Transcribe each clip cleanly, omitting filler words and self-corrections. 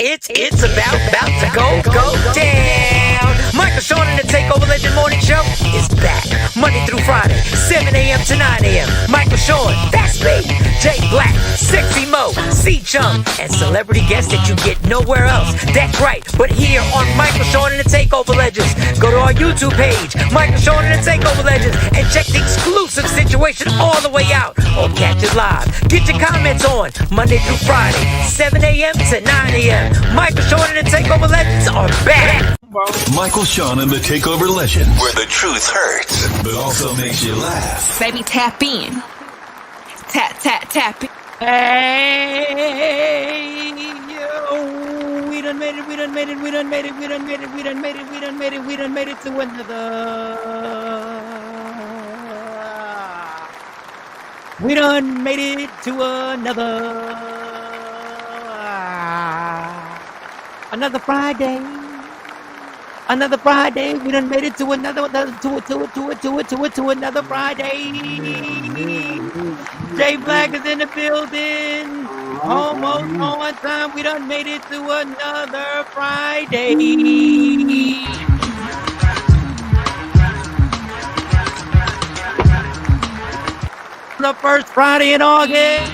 It's about to go down. Michael Shawn and the Takeover Legend Morning Show is back Monday through Friday, 7 a.m. to 9 a.m. Michael Shawn, that's me. Jay Black, Sexy Mo, C-Chum, and celebrity guests that you get nowhere else. That's right, but here on Michael Shawn and the Takeover Legends. Go to our YouTube page, Michael Shawn and the Takeover Legends, and check the exclusive situation all the way out. Or catch it live. Get your comments on Monday through Friday, 7 a.m. to 9 a.m. Michael Shawn and the Takeover Legends are back. Michael Shawn and the Takeover Legends, where the truth hurts, but also makes you laugh. Baby, tap in. Tap in. Hey, yo, we done made it to another. We done made it to another Friday. Another Friday. We done made it to another Friday. Jay Black is in the building. Almost on time. We done made it to another Friday. The first Friday in August.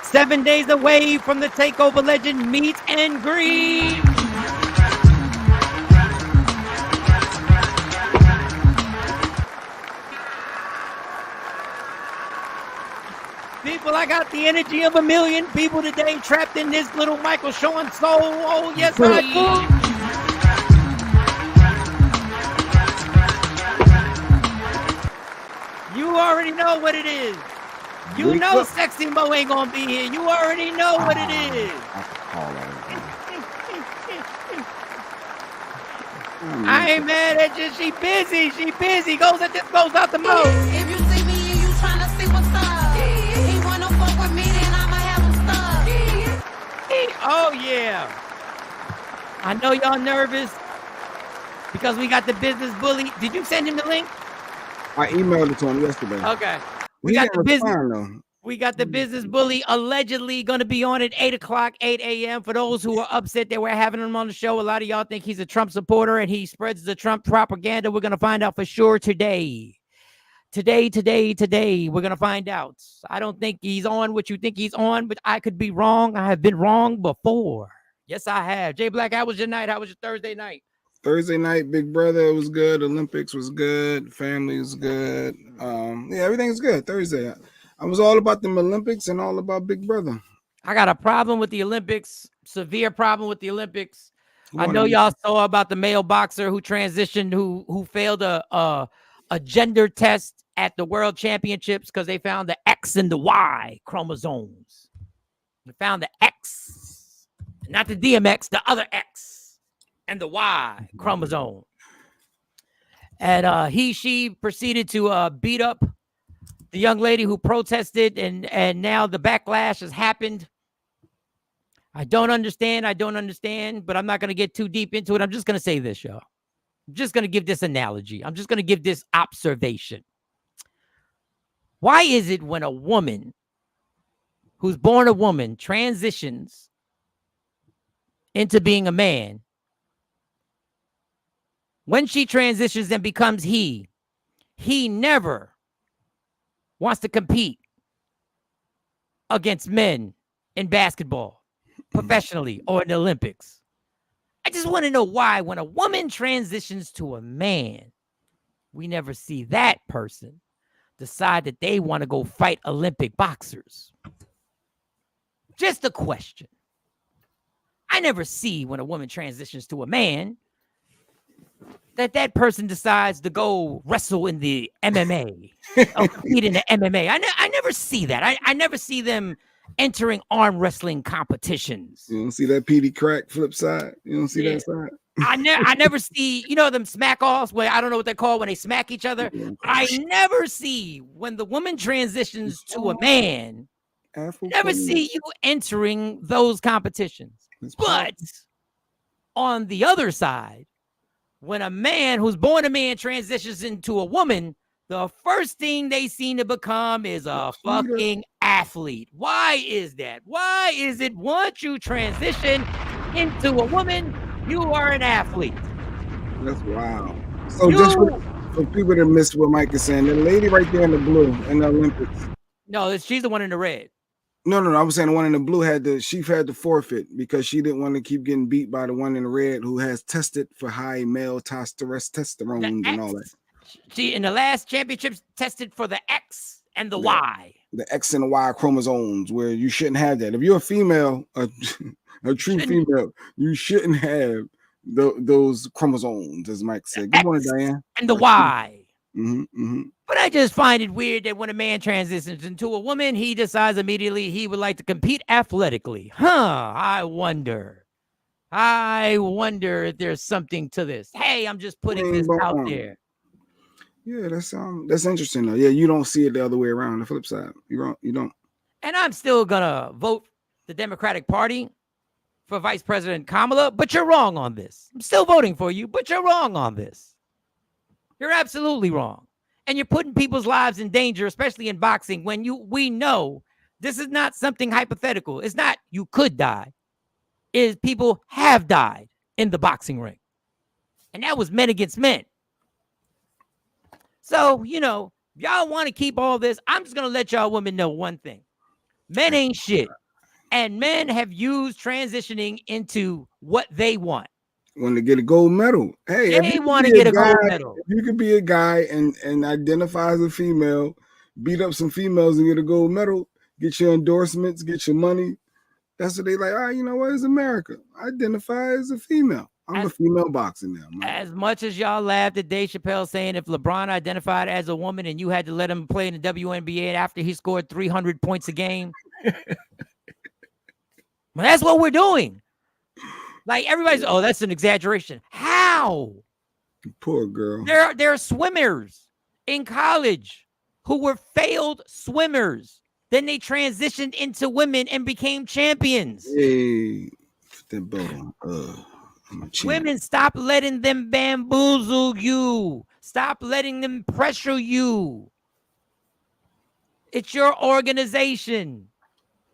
Seven days away from the Takeover Legend meet and greet. People, I got the energy of 1 million people today trapped in this little Michael Shawn soul. Oh, yes, I do. You already know what it is. You know Sexy Mo ain't gonna be here. You already know what it is. I ain't mad at you. She busy. Goes out the Mo. If you see me and you tryna see what's up, he wanna fuck with me, then I'ma have him stuck. Oh yeah. I know y'all nervous because we got the business bully. Did you send him the link? I emailed it to him yesterday. Okay. We got the business bully allegedly going to be on at 8 o'clock, 8 a.m. For those who are upset that we're having him on the show, a lot of y'all think he's a Trump supporter and he spreads the Trump propaganda. We're going to find out for sure today. Today, we're going to find out. I don't think he's on what you think he's on, but I could be wrong. I have been wrong before. Yes, I have. Jay Black, how was your night? How was your Thursday night? Thursday night, Big Brother was good. Olympics was good. Family was good. Yeah, everything's good. Thursday. I was all about the Olympics and all about Big Brother. I got a problem with the Olympics. Severe problem with the Olympics. I know y'all saw about the male boxer who transitioned, who failed a gender test at the World Championships because they found the X and the Y chromosomes. They found the X, not the DMX, the other X. And the Y chromosome. And she proceeded to beat up the young lady who protested, and now the backlash has happened. I don't understand, but I'm not going to get too deep into it. I'm just going to say this, y'all. I'm just going to give this analogy. I'm just going to give this observation. Why is it when a woman who's born a woman transitions into being a man, when she transitions and becomes he never wants to compete against men in basketball, professionally or in the Olympics? I just want to know why when a woman transitions to a man, we never see that person decide that they want to go fight Olympic boxers. Just a question. I never see when a woman transitions to a man that person decides to go wrestle in the MMA or compete in the MMA. I never see that. I never see them entering arm wrestling competitions. You don't see that PD crack flip side? You don't see that side? I never see, them smack offs where I don't know what they're called when they smack each other. I never see when the woman transitions to a man. Never see you entering those competitions. But on the other side, when a man who's born a man transitions into a woman, the first thing they seem to become is a fucking athlete. Why is that? Why is it once you transition into a woman, you are an athlete? That's wild. So just for people that missed what Mike is saying, the lady right there in the blue in the Olympics. No, she's the one in the red. No. I was saying the one in the blue had to forfeit because she didn't want to keep getting beat by the one in the red who has tested for high male testosterone and all that. She in the last championships tested for the X and the Y. The X and the Y chromosomes, where you shouldn't have that. If you're a female, a true female, you shouldn't have those chromosomes, as Mike said. Good morning, Diane. And the Y. Mm-hmm. But I just find it weird that when a man transitions into a woman, he decides immediately he would like to compete athletically. I wonder if there's something to this. Hey, I'm just putting this out there. Yeah, that's interesting though. Yeah, you don't see it the other way around. The flip side, you don't. And I'm still gonna vote the Democratic Party for Vice President Kamala, but you're wrong on this. I'm still voting for you, but you're wrong on this. You're absolutely wrong. And you're putting people's lives in danger, especially in boxing, when we know this is not something hypothetical. It's not you could die. Is people have died in the boxing ring. And that was men against men. So, y'all want to keep all this. I'm just going to let y'all women know one thing. Men ain't shit. And men have used transitioning into what they want. Want to get a gold medal. Hey, they want to get a gold medal. If you could be a guy and identify as a female, beat up some females and get a gold medal, get your endorsements, get your money. That's what they like. You know what? It's America. I identify as a female. I'm a female boxer now. As much as y'all laughed at Dave Chappelle saying if LeBron identified as a woman and you had to let him play in the WNBA after he scored 300 points a game. Well, that's what we're doing. Like everybody's, that's an exaggeration. How? Poor girl. There are swimmers in college who were failed swimmers. Then they transitioned into women and became champions. Hey, the ball. Women, stop letting them bamboozle you. Stop letting them pressure you. It's your organization.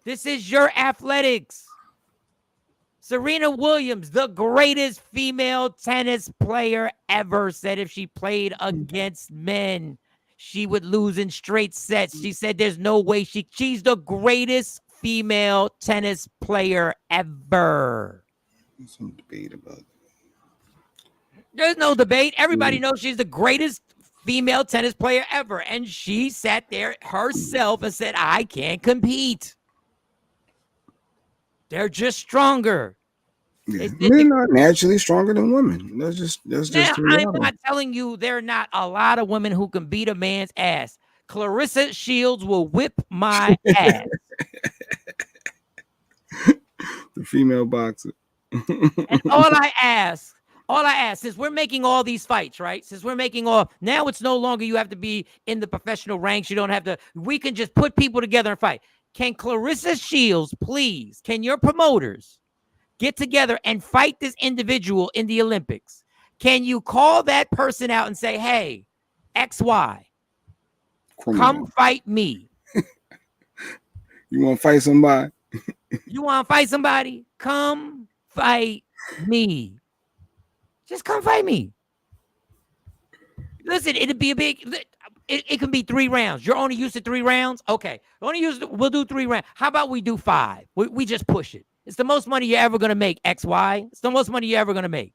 This is your athletics. Serena Williams, the greatest female tennis player ever, said if she played against men, she would lose in straight sets. She said there's no way she's the greatest female tennis player ever. There's some debate about it. There's no debate. Everybody knows she's the greatest female tennis player ever. And she sat there herself and said, I can't compete. They're just stronger. Yeah. Men are naturally stronger than women. That's just I'm not telling you there are not a lot of women who can beat a man's ass. Clarissa Shields will whip my ass. The female boxer. And all I ask, since we're making all these fights, right? Now it's no longer you have to be in the professional ranks. You don't have to, we can just put people together and fight. Can Clarissa Shields, please, can your promoters get together and fight this individual in the Olympics? Can you call that person out and say, hey, XY, come fight me? You want to fight somebody? You want to fight somebody? Come fight me. Just come fight me. Listen, it'd be a big, it can be 3 rounds. You're only used to 3 rounds? Okay. We'll do 3 rounds. How about we do 5? We just push it. It's the most money you're ever going to make, XY. It's the most money you're ever going to make.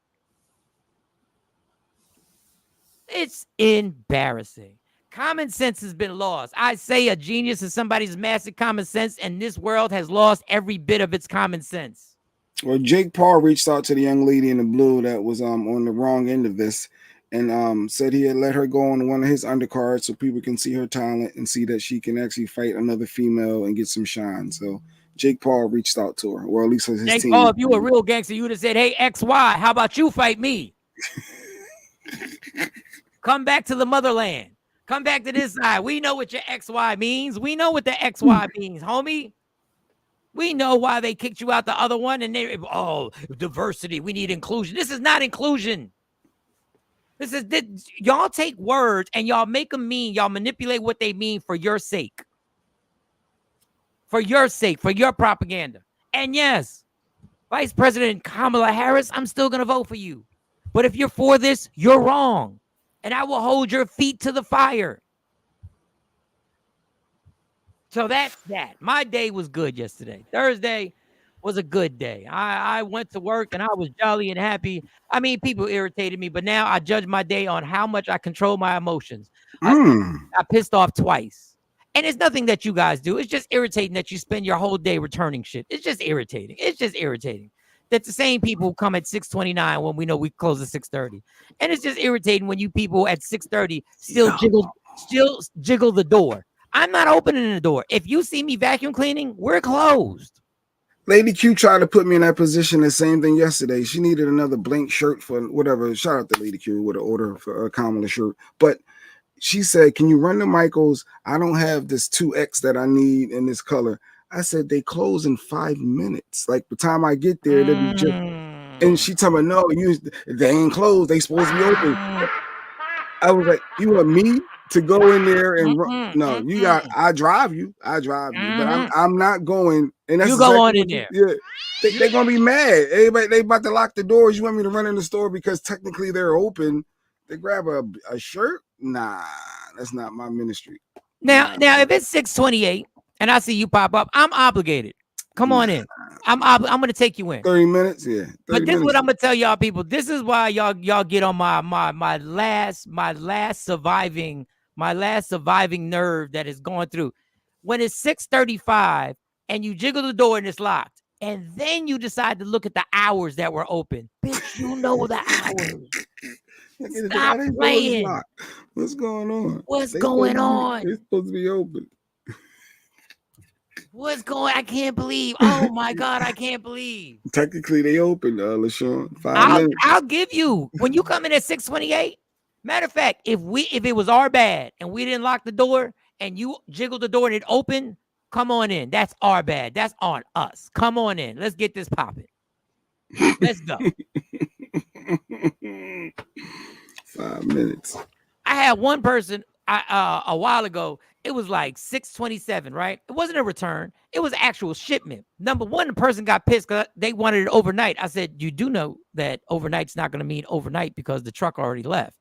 It's embarrassing. Common sense has been lost. I say a genius is somebody who's mastered common sense, and this world has lost every bit of its common sense. Well, Jake Paul reached out to the young lady in the blue that was on the wrong end of this and said he had let her go on one of his undercards so people can see her talent and see that she can actually fight another female and get some shine. So Jake Paul reached out to her, or at least his Jake team. Paul, if you were a real gangster, you would have said, hey, XY, how about you fight me? Come back to the motherland. Come back to this side. We know what your XY means. We know what the XY means, homie. We know why they kicked you out the other one. And diversity. We need inclusion. This is not inclusion. This is y'all take words and y'all make them mean. Y'all manipulate what they mean for your sake. For your sake, for your propaganda. And yes, Vice President Kamala Harris, I'm still going to vote for you. But if you're for this, you're wrong. And I will hold your feet to the fire. So that's that. My day was good yesterday. Thursday was a good day. I went to work and I was jolly and happy. I mean, people irritated me, but now I judge my day on how much I control my emotions. I pissed off twice. And it's nothing that you guys do. It's just irritating that you spend your whole day returning shit. It's just irritating. It's just irritating. That's the same people who come at 6:29 when we know we close at 6:30. And it's just irritating when you people at 6:30 still jiggle the door. I'm not opening the door. If you see me vacuum cleaning, we're closed. Lady Q tried to put me in that position. The same thing yesterday. She needed another blank shirt for whatever. Shout out to Lady Q with an order for a Kamala shirt. But she said, "Can you run the Michaels? I don't have this 2X that I need in this color." I said, "They close in 5 minutes. Like the time I get there, they'll be just." And she told me, "No, they ain't closed. They supposed to be open." I was like, "You want me to go in there and run?" No, you got. I drive you, but I'm not going. And that's you go on in there. Yeah, they're gonna be mad. Everybody, they about to lock the doors. You want me to run in the store because technically they're open? They grab a shirt. Nah, that's not my ministry. Now, if it's 6:28 and I see you pop up, I'm obligated. Come on in. I'm gonna take you in. 30 minutes, yeah. But this is what I'm gonna tell y'all people. This is why y'all get on my last surviving nerve that is going through. When it's 6:35 and you jiggle the door and it's locked, and then you decide to look at the hours that were open. Bitch, you know the hours. Stop playing. What's going on? What's going on? They're supposed to be open. What's going? I can't believe. Oh my God, I can't believe. Technically, they open, LaShawn. I'll give you when you come in at 6:28. Matter of fact, if it was our bad and we didn't lock the door and you jiggled the door and it opened, come on in. That's our bad. That's on us. Come on in. Let's get this popping. Let's go. 5 minutes. I had one person a while ago. It was like 6:27, right? It wasn't a return. It was actual shipment. Number one, the person got pissed because they wanted it overnight. I said, you do know that overnight's not going to mean overnight because the truck already left.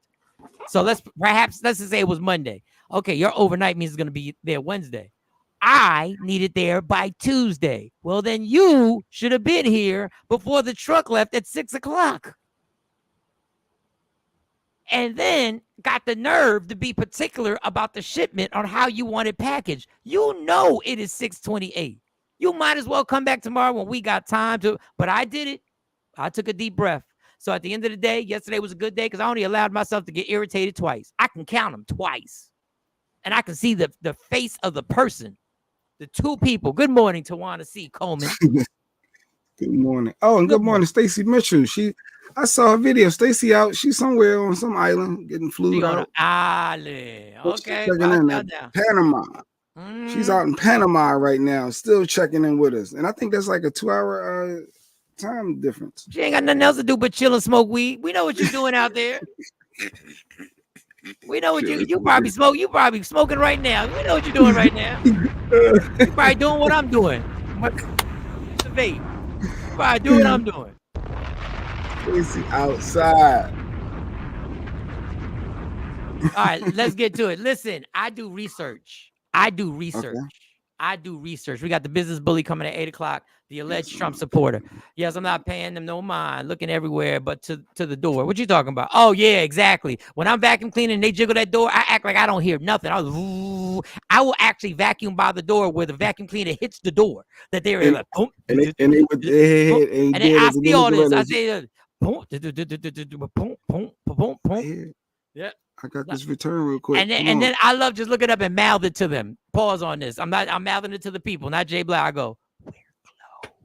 So let's just say it was Monday. Okay, your overnight means it's going to be there Wednesday. I need it there by Tuesday. Well, then you should have been here before the truck left at 6 o'clock. And then got the nerve to be particular about the shipment on how you want it packaged. You know it is 6:28. You might as well come back tomorrow when we got time to. But I did it. I took a deep breath. So at the end of the day, yesterday was a good day because I only allowed myself to get irritated twice. I can count them twice. And I can see the face of the person. The two people. Good morning, Tawana C. Coleman. Good morning. Oh, and good morning, Stacey Mitchell. I saw a video. Stacey out. She's somewhere on some island getting flued out. Island. Okay. Checking in at Panama. She's out in Panama right now, still checking in with us. And I think that's like a 2-hour time difference. She ain't got nothing else to do but chill and smoke weed. We know what you're doing out there. We know what you probably smoke. You probably smoking right now. We know what you're doing right now. You probably doing what I'm doing. It's a vape. You probably do what I'm doing. Stacey outside. All right, let's get to it. Listen, I do research. Okay. I do research. We got the business bully coming at 8 o'clock, the alleged Trump supporter. Yes, I'm not paying them no mind, looking everywhere but to the door. What you talking about? Oh, yeah, exactly. When I'm vacuum cleaning and they jiggle that door, I act like I don't hear nothing. I will actually vacuum by the door where the vacuum cleaner hits the door. That they're like, boom. And then I see all this. I say, boom, boom, boom, boom, boom. Yeah. I got this return real quick. And then I love just looking up and mouth it to them. Pause on this. I'm mouthing it to the people, not Jay Black. I go, we're closed.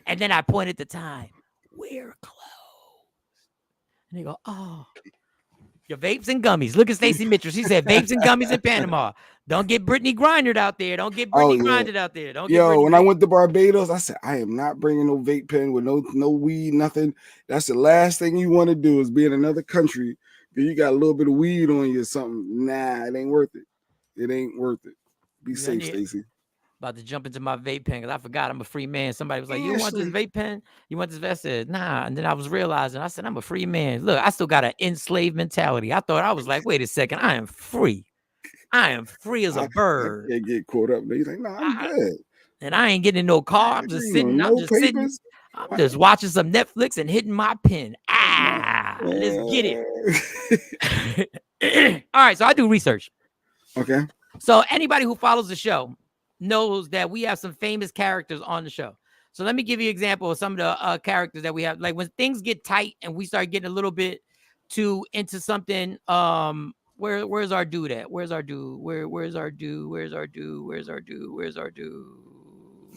And then I point at the time. We're closed. And they go, oh. Your vapes and gummies. Look at Stacey Mitchell. She said vapes and gummies in Panama. Don't get Brittany grinded out there. Don't get Brittany grinded out there. Don't get Yo, Brittany when I went to Barbados, I said, I am not bringing no vape pen with no weed, nothing. That's the last thing you want to do is be in another country because you got a little bit of weed on you or something. Nah, it ain't worth it. It ain't worth it. Be safe, Stacey. About to jump into my vape pen because I forgot I'm a free man. Somebody was like, you want this vape pen? You want this vest? I said, nah. And then I was realizing, I said, I'm a free man. Look, I still got an enslaved mentality. I thought I was like, wait a second, I am free. I am free as a bird. I can't get caught up. He's like, nah, I'm good. And I ain't getting in no car. I'm just sitting. I'm just sitting. I'm just watching some Netflix and hitting my pen. Let's get it. All right. So I do research. Okay. So anybody who follows the show knows that we have some famous characters on the show. So let me give you an example of some of the characters that we have. Like when things get tight and we start getting a little bit too into something. Where's our dude at? Where's our dude? Where's our dude? Where's our dude? Where's our dude? Where's our dude?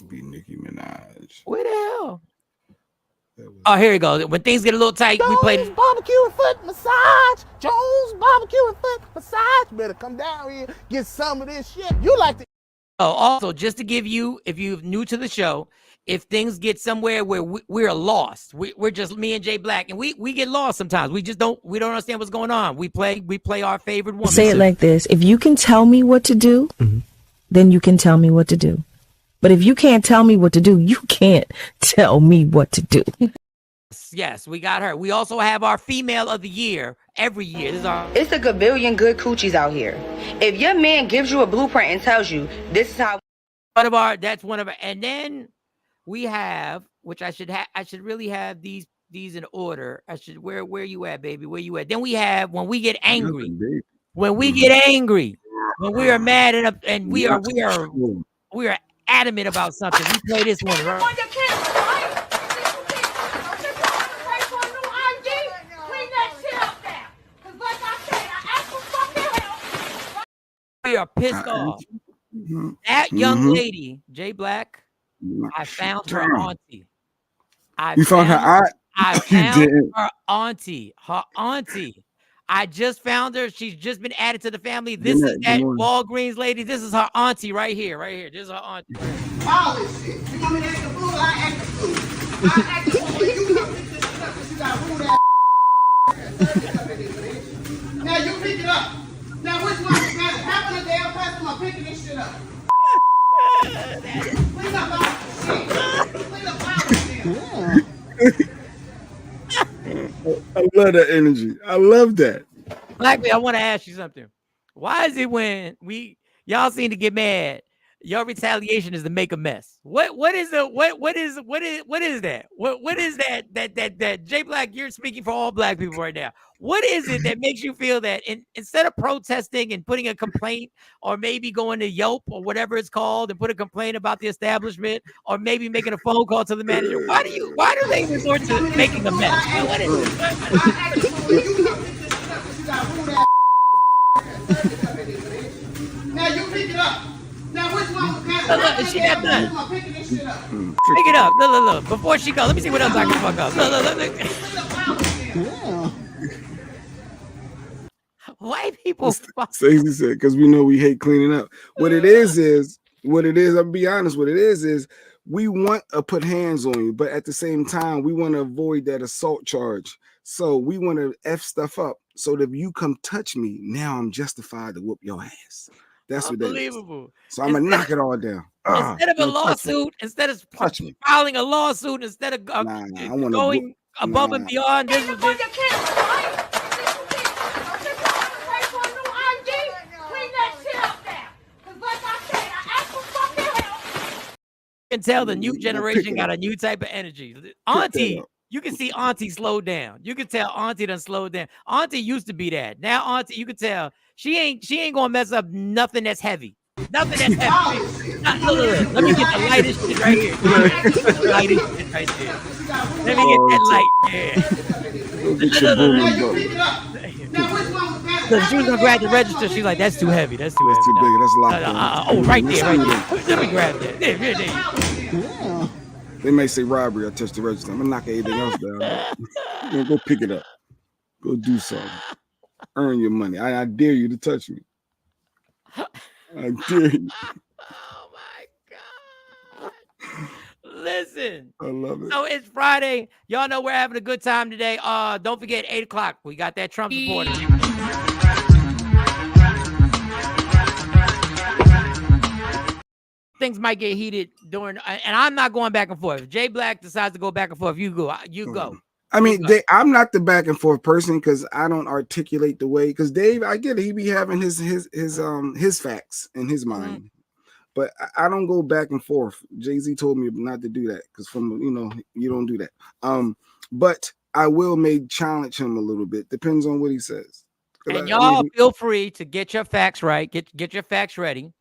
Be Nicki Minaj. Where the hell? Oh, here we go. When things get a little tight, we play barbecue and foot massage. Jones barbecue and foot massage. Better come down here, get some of this shit. You like to. Oh, also, just to give you, if you're new to the show, if things get somewhere where we're lost, we're just me and Jay Black, and we get lost sometimes. We don't understand what's going on. We play our favorite woman. Say it like this: if you can tell me what to do, then you can tell me what to do. But if you can't tell me what to do, you can't tell me what to do. Yes, we got her. We also have our female of the year every year. This is our. It's a gabillion good coochies out here. If your man gives you a blueprint and tells you this is how. That's one of our. And then we have, which I should really have these in order. Where you at, baby? Where you at? Then we have when we get angry. When we get angry, when we are mad and we are adamant about something. We play this one, right? On your camera, right? Clean that shit up there. Because like I said, I asked for fucking help. We are pissed off. That young lady, Jay Black, I found her auntie. You found her aunt? I found her auntie. Her auntie. I just found her. She's just been added to the family. This is that Walgreens lady. This is her auntie right here. This is her auntie. All this shit. You want me to act the fool? I act the fool. I act the fool. You come pick this shit up because you got rude ass. Now you pick it up. Now which one is better? Half of the damn person are picking this shit up. Clean up all this shit. Clean up all this shit. I love that energy. I love that. Blackbeard, I want to ask you something. Why is it when y'all seem to get mad, your retaliation is to make a mess? What is that? What is that Jay Black, you're speaking for all black people right now. What is it that makes you feel that instead of protesting and putting a complaint or maybe going to Yelp or whatever it's called and put a complaint about the establishment or maybe making a phone call to the manager, why do they resort to making a mess? What is it? Now you pick it up. Now which one was better? She got done. Pick it up. Look. Before she goes, let me see what else I can fuck up. Look. White people. Stacey said, because we know we hate cleaning up. What it is, I'll be honest, what it is we want to put hands on you, but at the same time, we want to avoid that assault charge. So we want to F stuff up so that if you come touch me, now I'm justified to whoop your ass. That's what that is. Unbelievable. So I'm going to knock it all down. Instead of a lawsuit, instead of filing a lawsuit, instead of going above and beyond, this is this. Can tell the new generation got a new type of energy. Auntie, you can see Auntie slow down. You can tell Auntie done slowed down. Auntie used to be that. Now Auntie, you can tell she ain't gonna mess up nothing that's heavy. Nothing that's heavy. Look. Let me get the lightest shit right here. The lightest shit right there. Let me get that light. Yeah. Look, she was gonna grab the register. She's like, "That's too heavy. That's too heavy. That's too big. That's locked. Oh, right there. Let me grab that. There. They may say robbery. I touched the register. I'm gonna knock everything else down. Go pick it up. Go do something. earn your money. I dare you to touch me. I dare you. Oh my God. Listen. I love it. So it's Friday. Y'all know we're having a good time today. Don't forget 8 o'clock. We got that Trump supporter. Things might get heated during, and I'm not going back and forth. If Jay Black decides to go back and forth, you go. You go. I mean, I'm not the back and forth person because I don't articulate the way. Because Dave, I get it. He be having his facts in his mind, but I don't go back and forth. Jay-Z told me not to do that because you don't do that. But I will challenge him a little bit. Depends on what he says. And y'all feel free to get your facts right. Get your facts ready.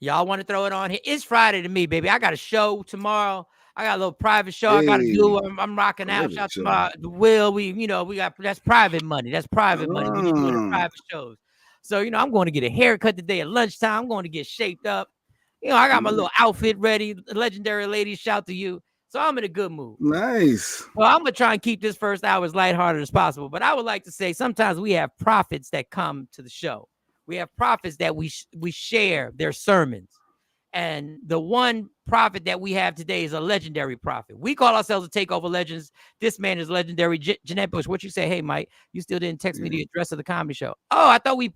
Y'all want to throw it on here? It's Friday to me, baby. I got a show tomorrow. I got a little private show I got to do. I'm rocking out. Shout to my Will. We got that's private money. That's private money. We doing the private shows. So I'm going to get a haircut today at lunchtime. I'm going to get shaped up. I got my little outfit ready. Legendary ladies, shout to you. So I'm in a good mood. Nice. Well, I'm gonna try and keep this first hour as lighthearted as possible. But I would like to say sometimes we have prophets that come to the show. We have prophets that we share their sermons. And the one prophet that we have today is a legendary prophet. We call ourselves the Takeover Legends. This man is legendary. Jeanette Bush, what you say? Hey, Mike, you still didn't text me the address of the comedy show. Oh, I thought you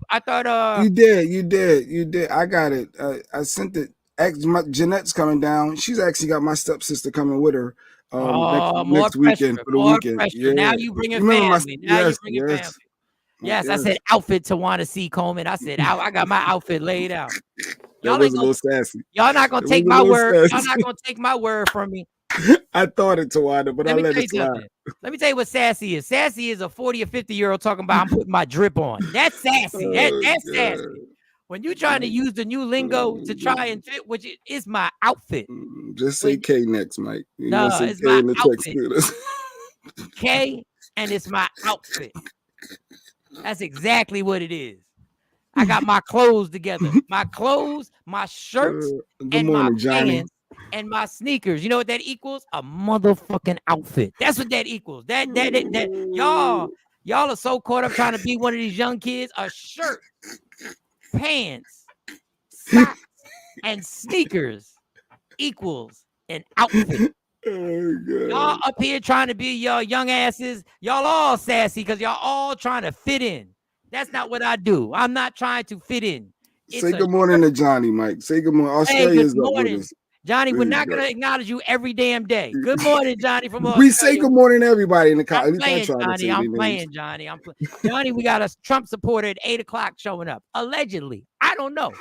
did. I got it. I sent it. Jeanette's coming down. She's actually got my stepsister coming with her next weekend for the weekend. Yeah. Now you bring it family. You bring it family. Yes, I said outfit to want to see Coleman. I said I got my outfit laid out. Y'all was a little sassy. Y'all not gonna take my word. Y'all not gonna take my word from me. I thought it, Tawanda, but I let it slide. Let me tell you what sassy is. Sassy is a 40 or 50-year-old talking about I'm putting my drip on. That's sassy. That's sassy. When you're trying to use the new lingo to try and fit, which is my outfit. Just say K next, Mike. It's my outfit. K, and it's my outfit. That's exactly what it is. I got my clothes together. My clothes, my shirts, my pants, and my sneakers. You know what that equals? A motherfucking outfit. That's what that equals. That y'all are so caught up trying to be one of these young kids. A shirt, pants, socks, and sneakers equals an outfit. Y'all up here trying to be your young asses. Y'all all sassy because y'all all trying to fit in. That's not what I do. I'm not trying to fit in. Say good morning to Johnny, Mike. Say good morning. Australia's up with us. Johnny, we're not going to acknowledge you every damn day. Good morning, Johnny from Australia. We say good morning to everybody in the car. I'm playing, Johnny. Johnny, we got a Trump supporter at 8 o'clock showing up. Allegedly. I don't know.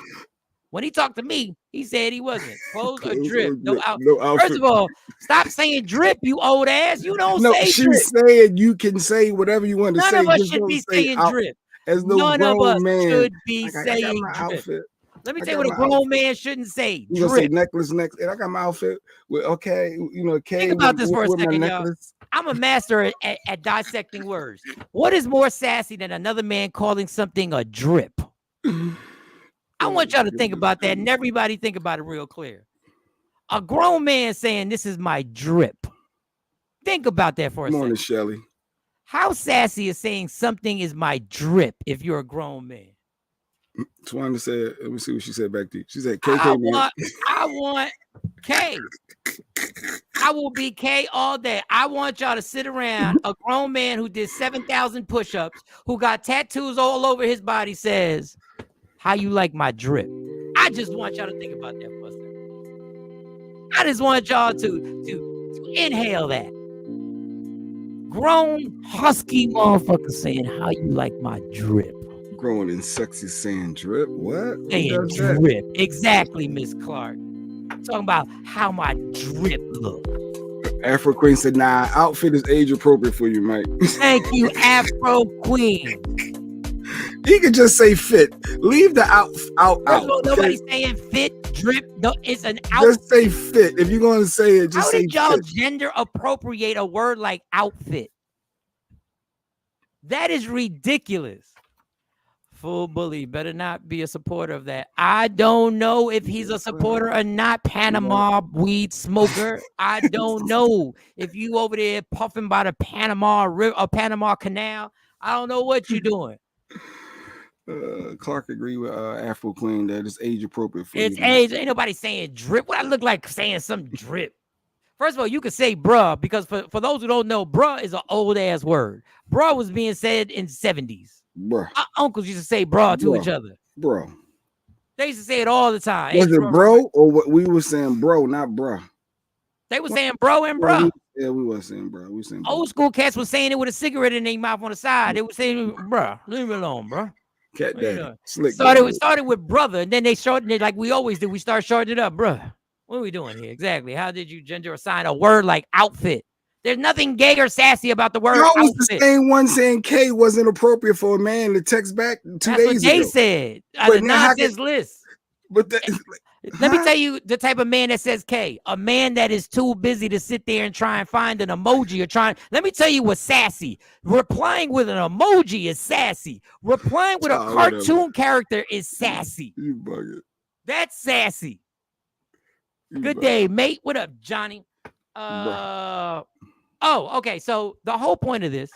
When he talked to me, he said he wasn't. Clothes or drip. No outfit. First of all, stop saying drip, you old ass. You don't say she's drip. saying you can say whatever you want to say. None of us should be saying drip. None of us should be saying drip. Outfit. Let me tell you what a grown man shouldn't say. You gonna say necklace next? And I got my outfit with Think about this for a second, y'all. I'm a master at dissecting words. What is more sassy than another man calling something a drip? I want y'all to think about that, and everybody think about it real clear. A grown man saying, "This is my drip." Think about that for a second. Morning, Shelly. How sassy is saying something is my drip if you're a grown man? Tawanda said, let me see what she said back to you. She said, KK, I want K. I will be K all day. I want y'all to sit around. A grown man who did 7,000 push-ups, who got tattoos all over his body says, how you like my drip? I just want y'all to think about that for a second. I just want y'all to inhale that. Grown, husky motherfucker saying, how you like my drip? Grown and sexy saying drip? What? Saying drip. Exactly, Miss Clark. Talking about how my drip look. Afro Queen said, nah, outfit is age appropriate for you, Mike. Thank you, Afro Queen. He could just say fit. Leave the out. Nobody's saying fit, drip. No, it's an outfit. Just say fit. If you're going to say it, just say fit. How did y'all gender appropriate a word like outfit? That is ridiculous. Full bully better not be a supporter of that. I don't know if he's a supporter or not. Panama weed smoker. I don't know if you over there puffing by the Panama River or Panama Canal. I don't know what you're doing. Clark agreed with Afro Queen that it's age appropriate for It's you. age. Ain't nobody saying drip. What I look like saying some drip? First of all, you could say bruh because for those who don't know, bruh is an old ass word. Bruh was being said in 70s. Bruh. Our uncles used to say bruh to each other. Bro. They used to say it all the time. Was Hey, it bro or what we were saying bro, not bruh? They were saying bro and bruh. Yeah, we were saying bro. We were saying Old school cats was saying it with a cigarette in their mouth on the side. They were saying, bruh, leave me alone, bruh. Cat daddy. Slick started with brother, and then they shortened it like we always do. We start shortening it up, bruh. What are we doing here? Exactly. How did you gender assign a word like outfit? There's nothing gay or sassy about the word Y'all was outfit. the same one saying K wasn't appropriate for a man to text back 2 That's days what they ago. said. But The nonsense list. But let me tell you the type of man that says K. A man that is too busy to sit there and try and find an emoji or trying. Let me tell you what's sassy. Replying with an emoji is sassy. Replying with a cartoon character is sassy. You bugging. That's sassy. Good day, mate. What up, Johnny? Oh, okay. So the whole point of this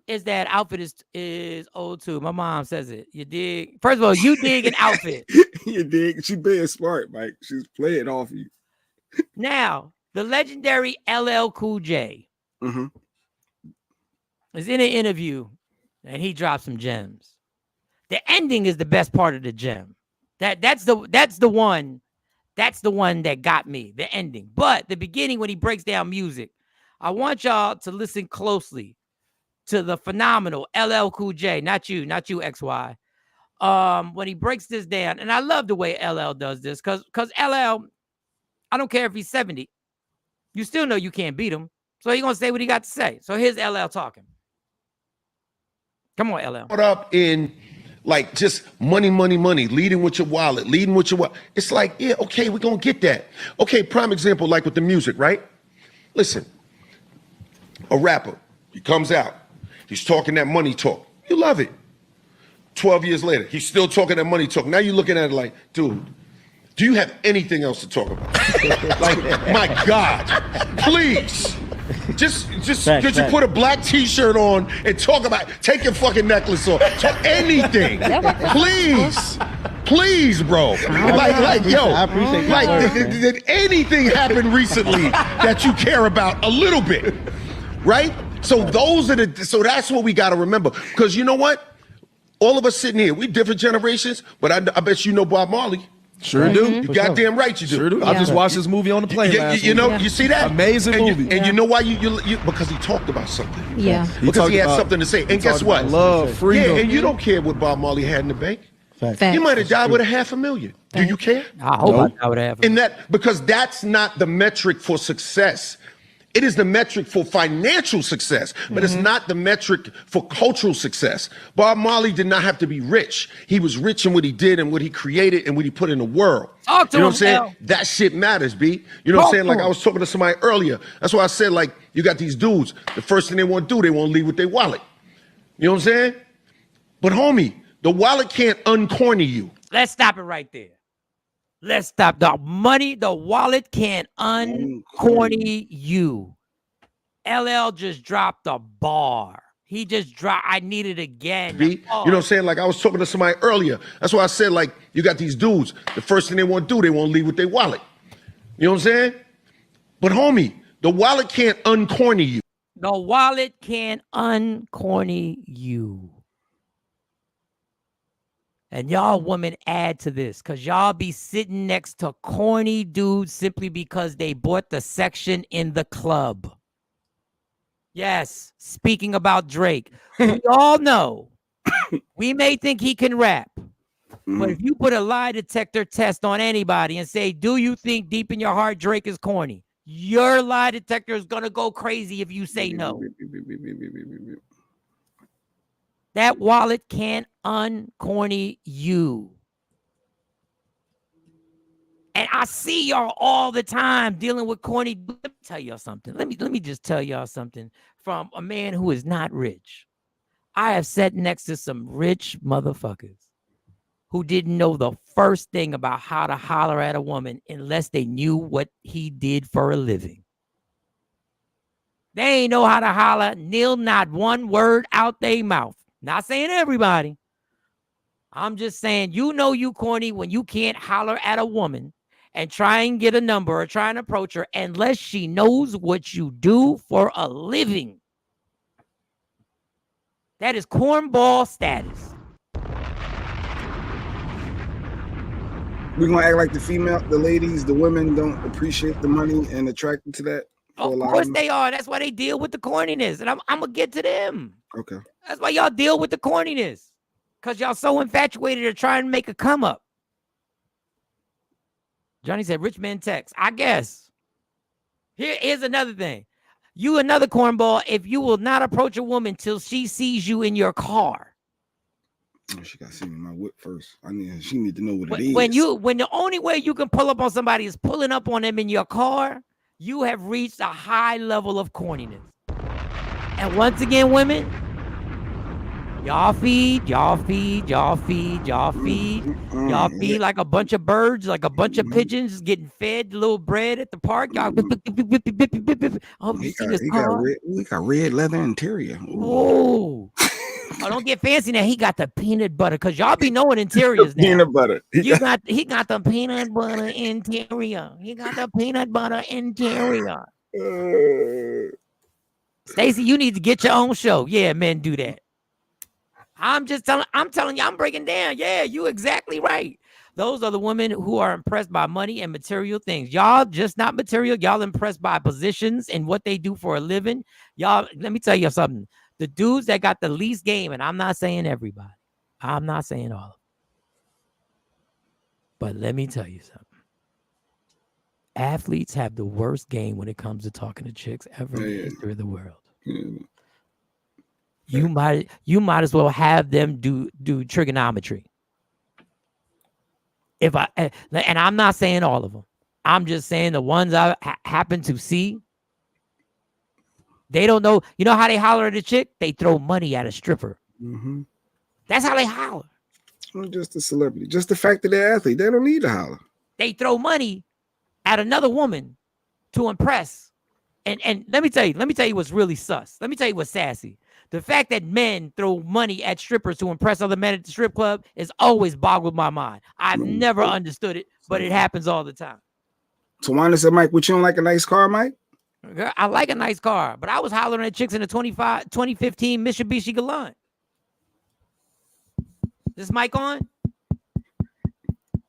is that outfit is old too. My mom says it. You dig? First of all, you dig an outfit. You dig? She being smart, Mike. She's playing off you. Now, the legendary LL Cool J is in an interview, and he dropped some gems. The ending is the best part of the gem. That's the one. That's the one that got me, the ending. But the beginning, when he breaks down music, I want y'all to listen closely to the phenomenal LL Cool J, not you, XY. When he breaks this down, and I love the way LL does this, because LL, I don't care if he's 70, you still know you can't beat him. So he's gonna say what he got to say. So here's LL talking. Come on, LL. Caught up in like just money, leading with your wallet, It's like, yeah, okay, we're gonna get that. Okay, prime example, like with the music, right? Listen, a rapper, he comes out, he's talking that money talk. You love it. 12 years later, he's still talking that money talk. Now you're looking at it like, dude, do you have anything else to talk about? Like, my God, please. Just could you put a black t-shirt on and talk about, take your fucking necklace off, talk anything. Please, bro. Like, yo, did anything happen recently that you care about a little bit, right? So that's what we got to remember. Because you know what? All of us sitting here, we different generations, but I bet you know Bob Marley. Sure do. You goddamn right you do. Sure do. I just watched this movie on the plane last week. You see that? Amazing movie. And you know why you because he talked about something. Yeah. Because he had something to say. And guess what? Love, freedom. Yeah, and you don't care what Bob Marley had in the bank. Fact. He might have died with $500,000. Do you care? I hope I would have. And because that's not the metric for success. It is the metric for financial success, but it's not the metric for cultural success. Bob Marley did not have to be rich. He was rich in what he did and what he created and what he put in the world. Talk to you know him, what I'm saying? Al. That shit matters, B. You know what I'm saying? Like I was talking to somebody earlier. That's why I said, like, you got these dudes. The first thing they want to do, they want to leave with their wallet. You know what I'm saying? But homie, the wallet can't uncorny you. Let's stop it right there. Let's stop. The wallet can't uncorny you. LL just dropped a bar. He just dropped, I need it again. B, you know what I'm saying? Like I was talking to somebody earlier. That's why I said, like, you got these dudes. The first thing they want to do, they want to leave with their wallet. You know what I'm saying? But homie, the wallet can't uncorny you. The wallet can't uncorny you. And y'all women add to this because y'all be sitting next to corny dudes simply because they bought the section in the club. Yes, speaking about Drake, we all know we may think he can rap, but if you put a lie detector test on anybody and say, do you think deep in your heart Drake is corny? Your lie detector is going to go crazy if you say no. That wallet can't uncorny you. And I see y'all all the time dealing with corny. Let me tell y'all something. Let me just tell y'all something from a man who is not rich. I have sat next to some rich motherfuckers who didn't know the first thing about how to holler at a woman unless they knew what he did for a living. They ain't know how to holler, nil, not one word out their mouth. Not saying everybody. I'm just saying, you know you corny when you can't holler at a woman and try and get a number or try and approach her unless she knows what you do for a living. That is cornball status. We're gonna act like the ladies, the women don't appreciate the money and attracted to that. Of course they are. That's why they deal with the corniness. And I'm gonna get to them. Okay. That's why y'all deal with the corniness. Because y'all so infatuated to try and make a come up. Johnny said, rich men text. I guess. Here's another thing. You another cornball if you will not approach a woman till she sees you in your car. Oh, she got to see me in my whip first. She need to know what it is. When the only way you can pull up on somebody is pulling up on them in your car, you have reached a high level of corniness. And once again, women, y'all feed like a bunch of birds, like a bunch of pigeons getting fed a little bread at the park. Y'all, he got red leather interior. Oh, don't get fancy now. He got the peanut butter because y'all be knowing interiors now. Peanut butter. He got the peanut butter interior. He got the peanut butter interior. Stacey, you need to get your own show. Yeah, men do that. I'm telling you, I'm breaking down. Yeah, you exactly right. Those are the women who are impressed by money and material things. Y'all just not material. Y'all impressed by positions and what they do for a living. Y'all, let me tell you something. The dudes that got the least game, and I'm not saying everybody. I'm not saying all of them. But let me tell you something. Athletes have the worst game when it comes to talking to chicks ever in the history of the world. You might as well have them do trigonometry. And I'm not saying all of them. I'm just saying the ones I happen to see. They don't know. You know how they holler at a chick? They throw money at a stripper. Mm-hmm. That's how they holler. Not just the celebrity, just the fact that they're athlete. They don't need to holler. They throw money at another woman to impress. And let me tell you what's really sus. Let me tell you what's sassy. The fact that men throw money at strippers to impress other men at the strip club is always boggled my mind. I've never understood it, but it happens all the time. Tawana said, Mike, would you don't like a nice car, Mike? Girl, I like a nice car, but I was hollering at chicks in a 2015 Mitsubishi Galant. This mic on?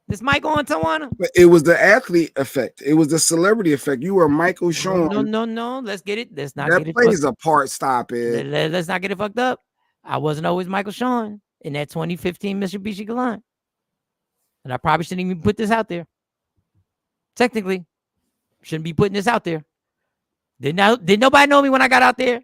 This mic on, Tawana? But it was the athlete effect. It was the celebrity effect. You were Michael Shawn. No. Let's get it. Let's not that get it. That plays a part. Stop it. Let's not get it fucked up. I wasn't always Michael Shawn in that 2015 Mitsubishi Galant. And I probably shouldn't even put this out there. Technically, shouldn't be putting this out there. Did nobody know me when I got out there?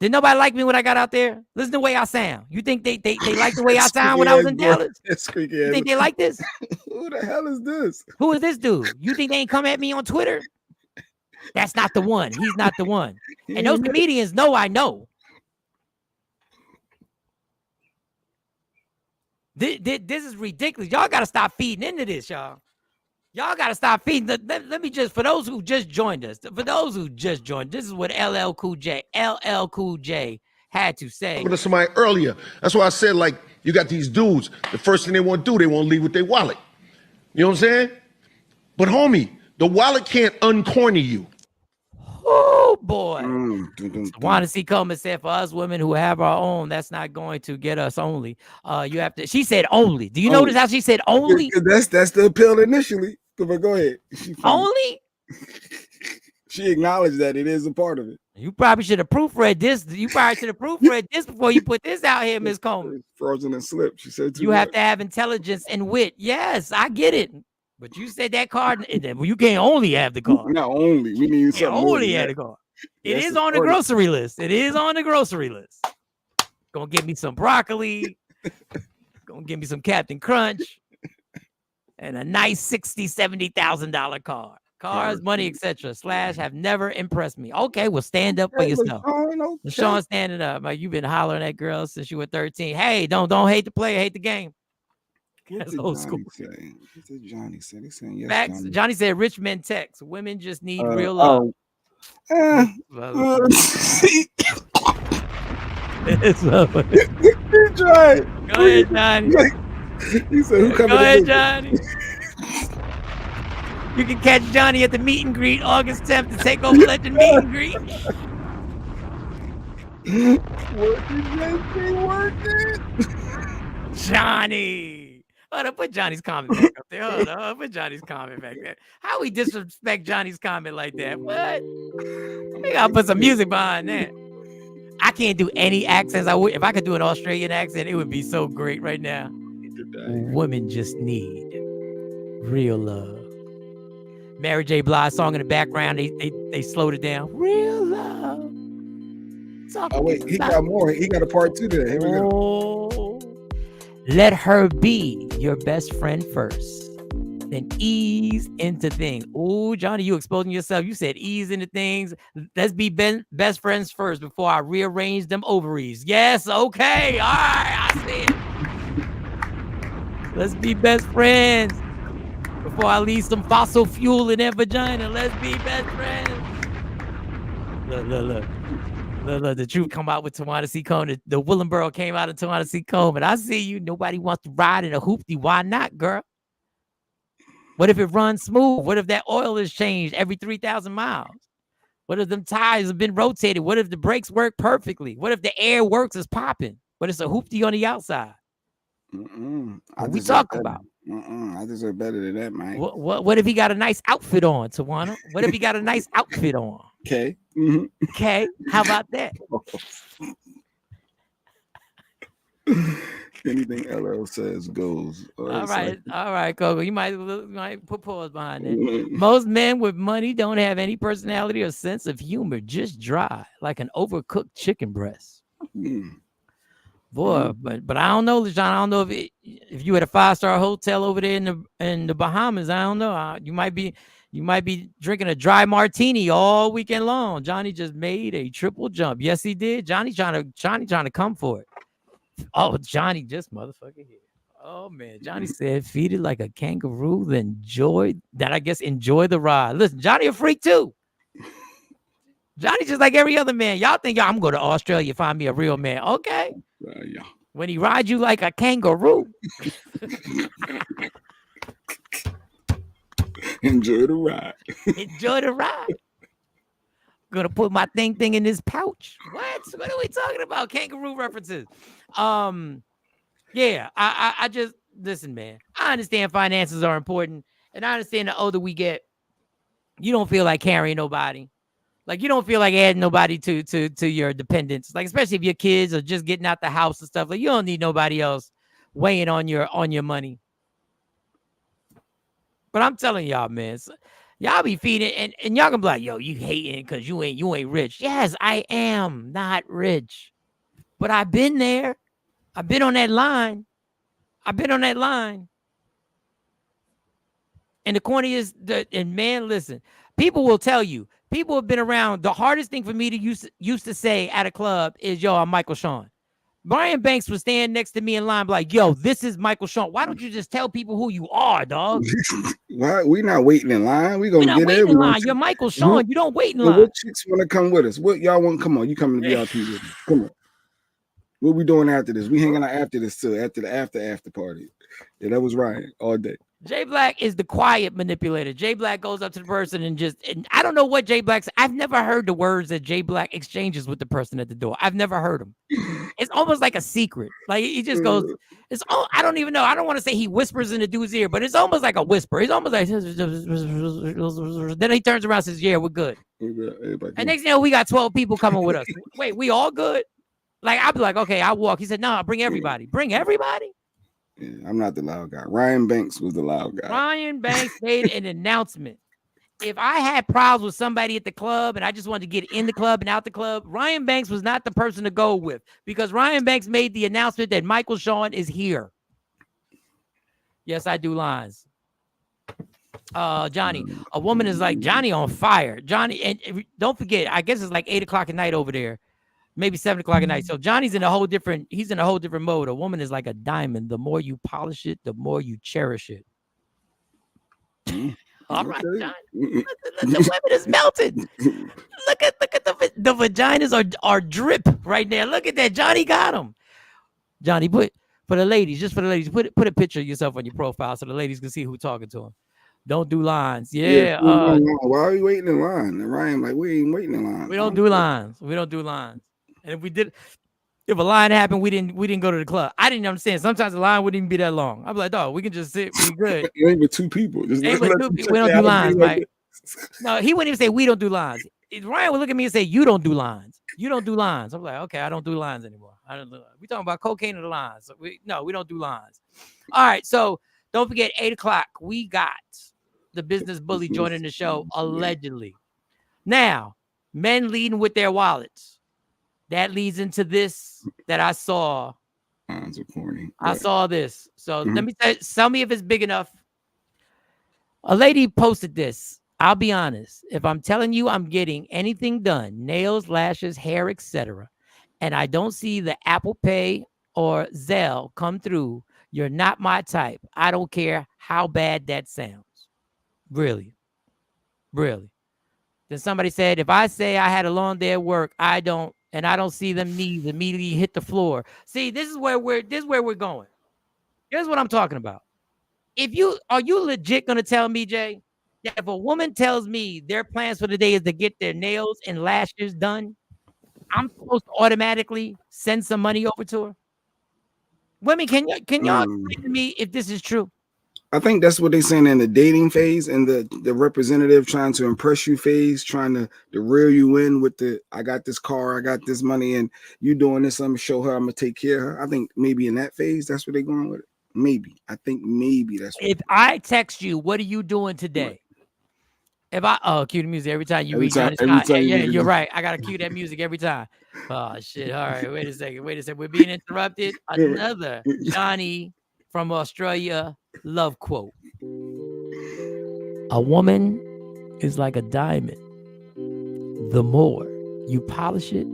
Did nobody like me when I got out there? Listen to the way I sound. You think they like the way I sound when I was in Dallas? You think they like this? Who the hell is this? Who is this dude? You think they ain't come at me on Twitter? That's not the one. He's not the one. And those comedians know I know. This is ridiculous. Y'all got to stop feeding into this, y'all. Y'all got to stop feeding. Let me just, for those who just joined us, this is what LL Cool J had to say. To somebody earlier. That's why I said, like, you got these dudes. The first thing they want to do, they want to leave with their wallet. You know what I'm saying? But homie, the wallet can't uncorny you. Oh boy. Want to see Coleman said, for us women who have our own, that's not going to get us only. You have to. She said only. Do you notice how she said only? That's the appeal initially. But go ahead. Only? She acknowledged that it is a part of it. You probably should have proofread this. You probably should have proofread this before you put this out here, Miss Coleman. Frozen and slipped. She said you have to have intelligence and wit. Yes, I get it. But you said that card, you can't only have the card. Not only. We need something only have the card. It is on the grocery list. It is on the grocery list. Gonna give me some broccoli. Gonna give me some Captain Crunch. And a nice $60,000-$70,000 car. Cars, money, etc. / have never impressed me. Okay, well, stand up for yourself. Sean standing up. Like, you've been hollering at girls since you were 13. Hey, don't hate the player, hate the game. That's old school. What did Johnny say? He's saying yes. Facts. Johnny said rich men text. Women just need real love. So, He tried. go ahead, Johnny. He said, "Who coming Go to ahead, visit?" Johnny. You can catch Johnny at the meet and greet August 10th to take over Legend meet and greet. Working. Johnny. Hold on, put Johnny's comment back up there. Hold on, put Johnny's comment back there. How we disrespect Johnny's comment like that? What? We gotta put some music behind that. I can't do any accents. I would if I could do an Australian accent, it would be so great right now. Women just need real love. Mary J. Blige song in the background. They slowed it down. Real love. Oh wait, he got more. He got a part 2 to that. Here we go. Let her be your best friend first, then ease into things. Oh, Johnny, you exposing yourself. You said ease into things. Let's be best friends first before I rearrange them ovaries. Yes, okay. All right, I see it. Let's be best friends before I leave some fossil fuel in that vagina. Let's be best friends. Look. The truth come out with Tawana C. Combs. The Willenboro came out of Tawana C. Combs. And I see you. Nobody wants to ride in a hoopty. Why not, girl? What if it runs smooth? What if that oil is changed every 3,000 miles? What if them tires have been rotated? What if the brakes work perfectly? What if the air works as popping, but it's a hoopty on the outside? What we talking about? I deserve better than that, Mike. What if he got a nice outfit on, Tawana? What if he got a nice outfit on? Okay. Okay. How about that? Anything LL says goes. All right, Coco. You might put pause behind that. Most men with money don't have any personality or sense of humor, just dry, like an overcooked chicken breast. Boy, but I don't know, LeJon. I don't know if you had a 5-star hotel over there in the Bahamas. I don't know. You might be drinking a dry martini all weekend long. Johnny just made a triple jump. Yes, he did. Johnny trying to come for it. Oh, Johnny just motherfucking here. Oh man, Johnny said, "Feed it like a kangaroo, then enjoy the ride." Listen, Johnny a freak too. Johnny just like every other man. Y'all think I'm going to Australia find me a real man? Okay. Yeah. When he rides you like a kangaroo. Enjoy the ride. Enjoy the ride. Gonna put my thing in this pouch. What are we talking about? Kangaroo references. Yeah, I just listen, man. I understand finances are important, and I understand the older we get, you don't feel like carrying nobody. Like you don't feel like adding nobody to your dependents. Like especially if your kids are just getting out the house and stuff. Like you don't need nobody else weighing on your money. But I'm telling y'all, man, y'all be feeding and y'all can be like, yo, you hating because you ain't rich. Yes, I am not rich. But I've been there. I've been on that line. And the corny is and man, listen, people will tell you, people have been around. The hardest thing for me to used to say at a club is, yo, I'm Michael Shawn. Brian Banks was standing next to me in line, like, yo, this is Michael Shawn. Why don't you just tell people who you are, dog? Why? We not waiting in line. We gonna get in line. You're Michael Shawn. You don't wait in line. What chicks want to come with us? What y'all want? Come on, you coming to VIP with me? Come on. What we doing after this? We hanging out after this too. After the after party. Yeah, that was Ryan all day. Jay Black is the quiet manipulator. Jay Black goes up to the person and I don't know what Jay Black said. I've never heard the words that Jay Black exchanges with the person at the door. I've never heard them. It's almost like a secret. Like he just goes, I don't even know. I don't want to say he whispers in the dude's ear, but it's almost like a whisper. It's almost like then he turns around and says, yeah, we're good. And next thing you know, we got 12 people coming with us. Wait, we all good? Like I'd be like, okay, I'll walk. He said, no, bring everybody. Bring everybody. Yeah, I'm not the loud guy. Ryan Banks was the loud guy. Ryan Banks made an announcement. If I had problems with somebody at the club and I just wanted to get in the club and out the club, Ryan Banks was not the person to go with because Ryan Banks made the announcement that Michael Shawn is here. Yes, I do lines. Johnny, a woman is like, Johnny on fire. Johnny, and don't forget, I guess it's like 8 o'clock at night over there. Maybe 7 o'clock at night. So Johnny's in a whole different mode. A woman is like a diamond. The more you polish it, the more you cherish it. All right, Johnny. The women is melted. Look at the the vaginas are drip right there. Look at that. Johnny got them. Johnny, for the ladies, just for the ladies, put a picture of yourself on your profile so the ladies can see who talking to them. Don't do lines. Yeah. Why are we waiting in line? And Ryan, like, we ain't waiting in line. We don't do lines. We don't do lines. And if a line happened, we didn't go to the club. I didn't understand. Sometimes the line wouldn't even be that long. I'm like, dog, we can just sit. We good. It ain't but two people. We don't do lines, Mike. No, he wouldn't even say we don't do lines. Ryan would look at me and say, you don't do lines. You don't do lines. I'm like, okay, I don't do lines anymore. We talking about cocaine and the lines. We don't do lines. All right, so don't forget, 8 o'clock, we got the business bully joining the show, allegedly. Now, men leading with their wallets. That leads into this that I saw. Lines are corny. I saw this. So let me tell me if it's big enough. A lady posted this. I'll be honest. If I'm telling you I'm getting anything done, nails, lashes, hair, etc., and I don't see the Apple Pay or Zelle come through, you're not my type. I don't care how bad that sounds. Really. Really. Then somebody said, if I say I had a long day at work, I don't see them knees immediately hit the floor. See, this is where we're going. Here's what I'm talking about. Are you legit gonna tell me, Jay, that if a woman tells me their plans for the day is to get their nails and lashes done, I'm supposed to automatically send some money over to her? Women, can y'all explain to me if this is true? I think that's what they're saying in the dating phase and the representative trying to impress you phase, trying to reel you in with I got this car, I got this money, and you doing this, I'm gonna show her, I'm gonna take care of her. I think maybe in that phase, that's where they're going with it. Maybe. I think maybe that's what. If I text you, what are you doing today? Right. If I cue the music every time you read Johnny's you're right. I gotta cue that music every time. Oh shit. All right, wait a second. We're being interrupted. Another Johnny from Australia love quote. A woman is like a diamond. The more you polish it,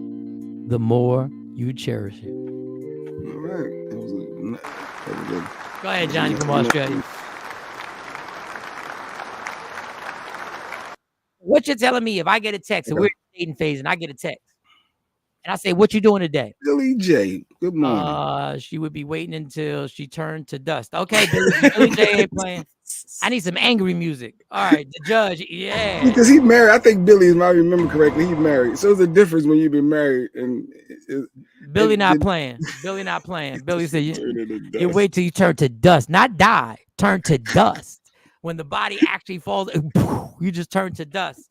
the more you cherish it. All right. That was good. Go ahead, Johnny from Australia. What you're telling me, if I get a text and we're in the dating phase and I get a text and I say, what you doing today? Billy J, good morning. She would be waiting until she turned to dust. Okay, Billy J ain't playing. I need some angry music. All right, the judge, yeah. Because he's married. I think Billy, if I remember correctly, he's married. So there's a difference when you've been married and Billy not playing. Billy not playing. Billy said, you wait till you turn to dust, not die, turn to dust. When the body actually falls, you just turn to dust.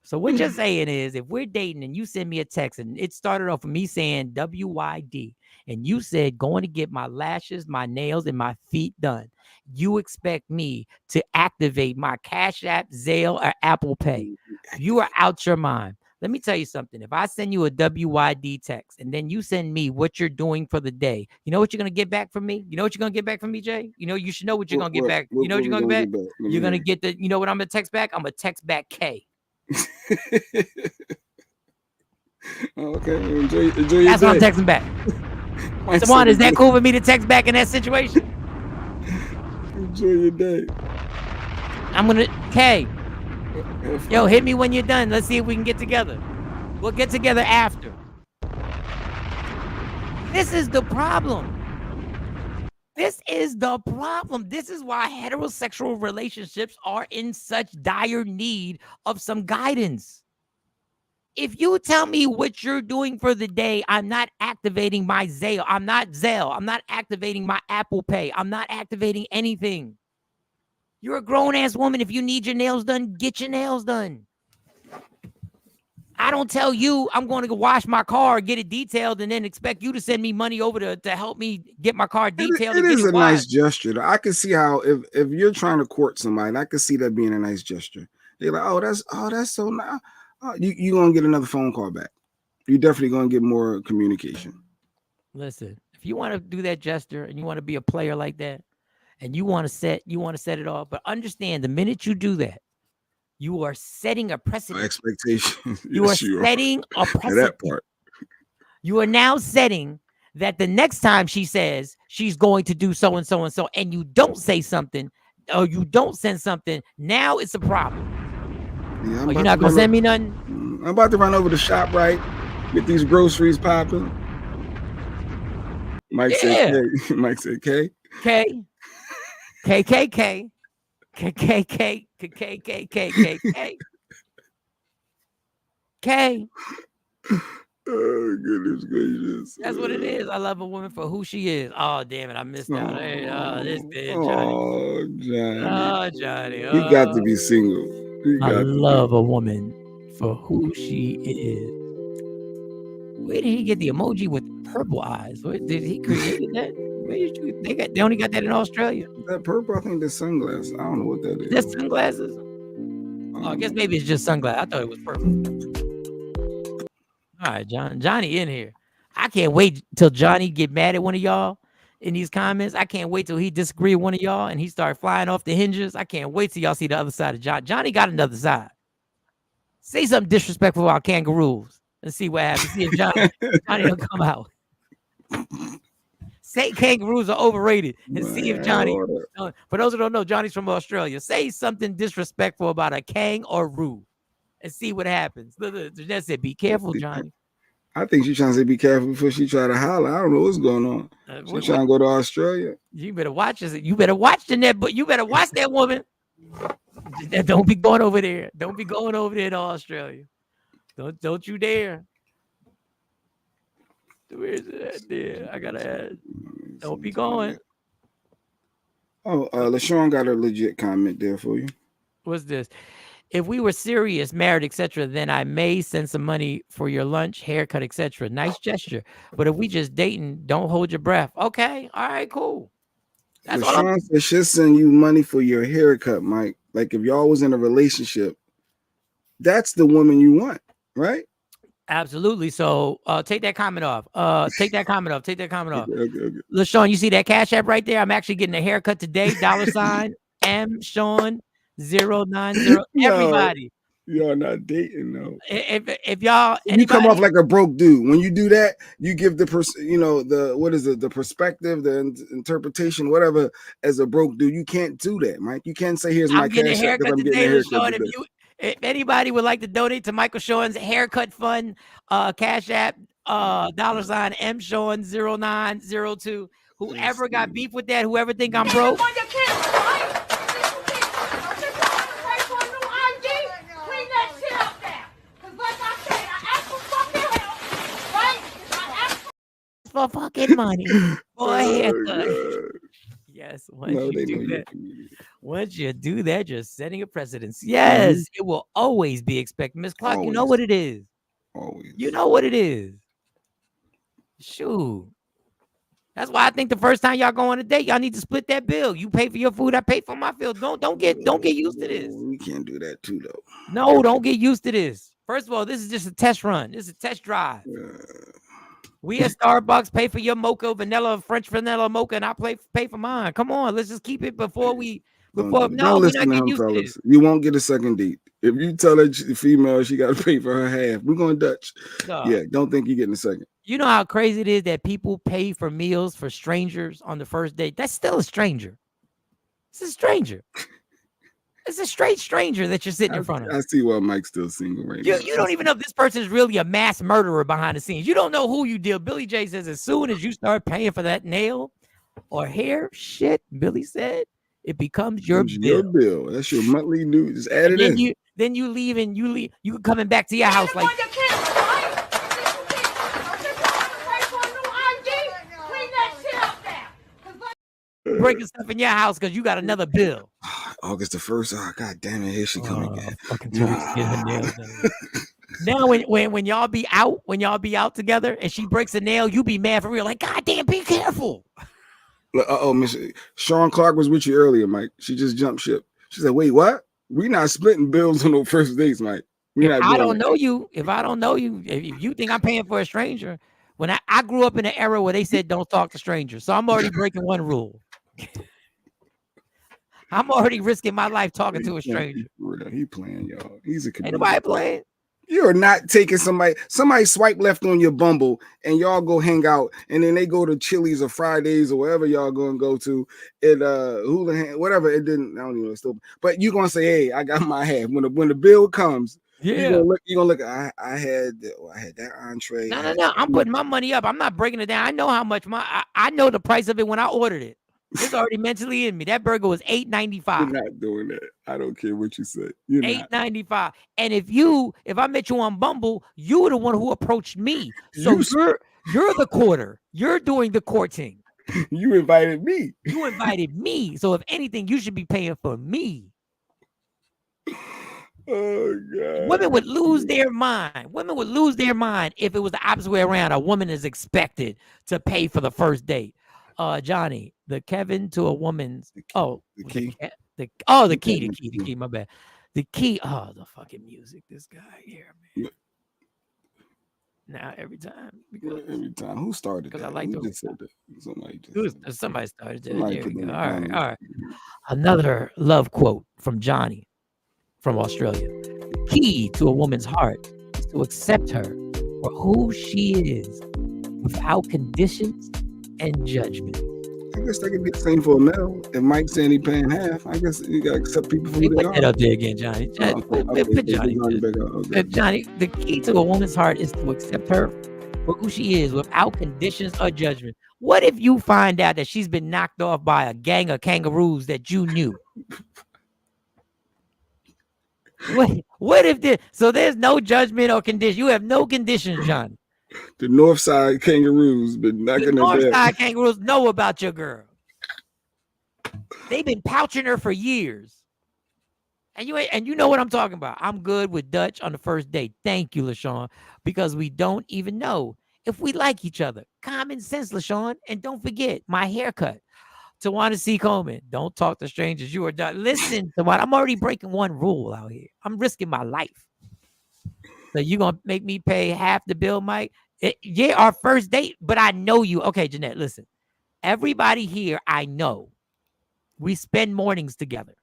So what you're saying is, if we're dating and you send me a text and it started off with me saying WYD, and you said going to get my lashes, my nails, and my feet done, you expect me to activate my Cash App, Zelle, or Apple Pay. You are out your mind. Let me tell you something. If I send you a WYD text and then you send me what you're doing for the day, you know what you're going to get back from me? You know what you're going to get back from me, Jay? You know, you should know what you're going to get back. You know what you're going to get back? You're going to get you know what I'm going to text back? I'm going to text back K. Okay. Enjoy your That's day. what I'm texting back. Sawan, is that cool for me to text back in that situation? Enjoy your day. I'm going to, K. Yo, hit me when you're done. Let's see if we can get together. We'll get together after. This is the problem. This is the problem. This is why heterosexual relationships are in such dire need of some guidance. If you tell me what you're doing for the day, I'm not activating my Zelle. I'm not activating my Apple Pay. I'm not activating anything. You're a grown-ass woman. If you need your nails done, get your nails done. I don't tell you I'm going to go wash my car, get it detailed, and then expect you to send me money over to help me get my car detailed. It is a nice gesture. I can see how if you're trying to court somebody, I can see that being a nice gesture. They're like, that's so nice. You're going to get another phone call back. You're definitely going to get more communication. Listen, if you want to do that gesture and you want to be a player like that, and you want to set it off, but understand the minute you do that, you are setting a precedent. Expectation. You are setting a precedent. That part. You are now setting that the next time she says she's going to do so and so and so, and you don't say something or you don't send something, now it's a problem. Yeah, you're not gonna send me nothing. I'm about to run over to ShopRite, get these groceries popping. Mike said K. Mike said K. K. K. K. K. K. K. K. K. K. K. K. K. K. Oh, goodness gracious. That's what it is. I love a woman for who she is. Oh, damn it. I missed out. Hey, this good, Johnny. Oh, Johnny. Oh, Johnny. He got to be single. I love a woman for who she is. Where did he get the emoji with purple eyes? Where did he create that? Where did you? They only got that in Australia. That purple, I think that's sunglasses. I don't know what that is. That's sunglasses. Oh, I guess maybe it's just sunglasses. I thought it was purple. All right, Johnny in here. I can't wait till Johnny get mad at one of y'all in these comments. I can't wait till he disagree with one of y'all and he start flying off the hinges. I can't wait till y'all see the other side of Johnny. Johnny got another side. Say something disrespectful about kangaroos and see what happens. See if Johnny will come out. Say kangaroos are overrated and see if Johnny. For those who don't know, Johnny's from Australia. Say something disrespectful about a kangaroo and see what happens. That's it. Be careful, Johnny. I think she's trying to say be careful before she try to holler. I don't know what's going on. She's trying to go to Australia. You better watch this. You better watch the net, but you better watch that woman. Don't be going over there. Don't be going over there to Australia. Don't you dare. Where's that there? I gotta add. Don't be going. Oh, LaShawn got a legit comment there for you. What's this? If we were serious, married, etc., then I may send some money for your lunch, haircut, etc. Nice gesture. But if we just dating, don't hold your breath. Okay, all right, cool. That's LaShawn said she'll send you money for your haircut, Mike. Like if y'all was in a relationship, that's the woman you want, right? Absolutely. So take that comment off. Take that comment off. Okay. LaShawn, you see that Cash App right there? I'm actually getting a haircut today. $ M Shawn 090. Everybody. Y'all not dating though. If y'all you come off like a broke dude. When you do that, you give the the perspective, the interpretation, whatever, as a broke dude. You can't do that, Mike. You can't say here's my Cash App because I'm getting a haircut today. If anybody would like to donate to Michael Shawn's haircut fund, Cash App, $ M Shawn 0902. Whoever got beef with that, whoever think I'm broke. For fucking money for a haircut. Yes, once you do that, you're setting a precedence. Yes, it will always be expected. Miss Clark, always. You know what it is. Always. You know what it is. Shoot. That's why I think the first time y'all go on a date, y'all need to split that bill. You pay for your food, I pay for my bill. Don't get used to this. We can't do that too, though. No, don't get used to this. First of all, this is just a test run. This is a test drive. We at Starbucks pay for your mocha, French vanilla mocha, and I pay for mine. Come on, let's just keep it before don't listen to him, fellas. You won't get a second date. If you tell a female she got to pay for her half, we're going Dutch. Yeah, don't think you're getting a second. You know how crazy it is that people pay for meals for strangers on the first date? That's still a stranger. It's a stranger. It's a straight stranger that you're sitting in front of. I see why Mike's still single right now. You don't even know if this person is really a mass murderer behind the scenes. You don't know who you deal. Billy J says as soon as you start paying for that nail or hair shit, Billy said, it becomes your bill. That's your monthly due. Just add it in. Then you leave and you coming back to your house like. Breaking stuff in your house because you got another bill. August the 1st. Oh, God damn it. Here she come again. Fucking 2 weeks to get her nails done. Now when y'all be out together and she breaks a nail, you be mad for real. Like, God damn, be careful. Miss Shawn Clark was with you earlier, Mike. She just jumped ship. She said, wait, what? We not splitting bills on no first dates, Mike. If I don't know you, if you think I'm paying for a stranger, when I grew up in an era where they said don't talk to strangers. So I'm already breaking one rule. I'm already risking my life talking to a stranger. He playing, y'all. He's a comedian. Ain't nobody playing. You're not taking somebody swipe left on your Bumble and y'all go hang out and then they go to Chili's or Fridays or wherever y'all gonna go to at Houlihan, whatever. It didn't, I don't even know still, but you're gonna say, hey, I got my half. When the bill comes, Yeah. You gonna look. I had that entree. No. I'm putting my money up. I'm not breaking it down. I know how much I know the price of it when I ordered it. It's already mentally in me. That burger was $8.95. You're not doing that. I don't care what you say. You're not. $8.95. And if I met you on Bumble, you were the one who approached me. So you're the courter. You're doing the courting. You invited me. You invited me. So if anything, you should be paying for me. Oh God. Women would lose their mind. Women would lose their mind if it was the opposite way around. A woman is expected to pay for the first date. Johnny, the Kevin to a woman's the key. The key, my bad. The key. Oh, the fucking music. This guy here, man. Now every time. Who started that? Because I like Who just said that? Somebody started that. Somebody There we put go. that All right. Another love quote from Johnny from Australia. The key to a woman's heart is to accept her for who she is without conditions and judgment. I guess that could be the same for a male. If Mike's saying he paying half, I guess you gotta accept people for who they Put are. that up there again, Johnny. Put Johnny. Johnny, the key to a woman's heart is to accept her for who she is without conditions or judgment. What if you find out that she's been knocked off by a gang of kangaroos that you knew? What if so there's no judgment or condition? You have no conditions, Johnny. The North Side Kangaroos been knocking her down. The North Side Kangaroos know about your girl. They've been pouching her for years. And you know what I'm talking about. I'm good with Dutch on the first date. Thank you, LaShawn, because we don't even know if we like each other. Common sense, LaShawn. And don't forget my haircut. Tawana C. Coleman, don't talk to strangers. You are done. Listen, Tawana, I'm already breaking one rule out here. I'm risking my life. So you gonna make me pay half the bill, Mike? Yeah, our first date, but I know you. Okay, Jeanette, listen. Everybody here, I know. We spend mornings together.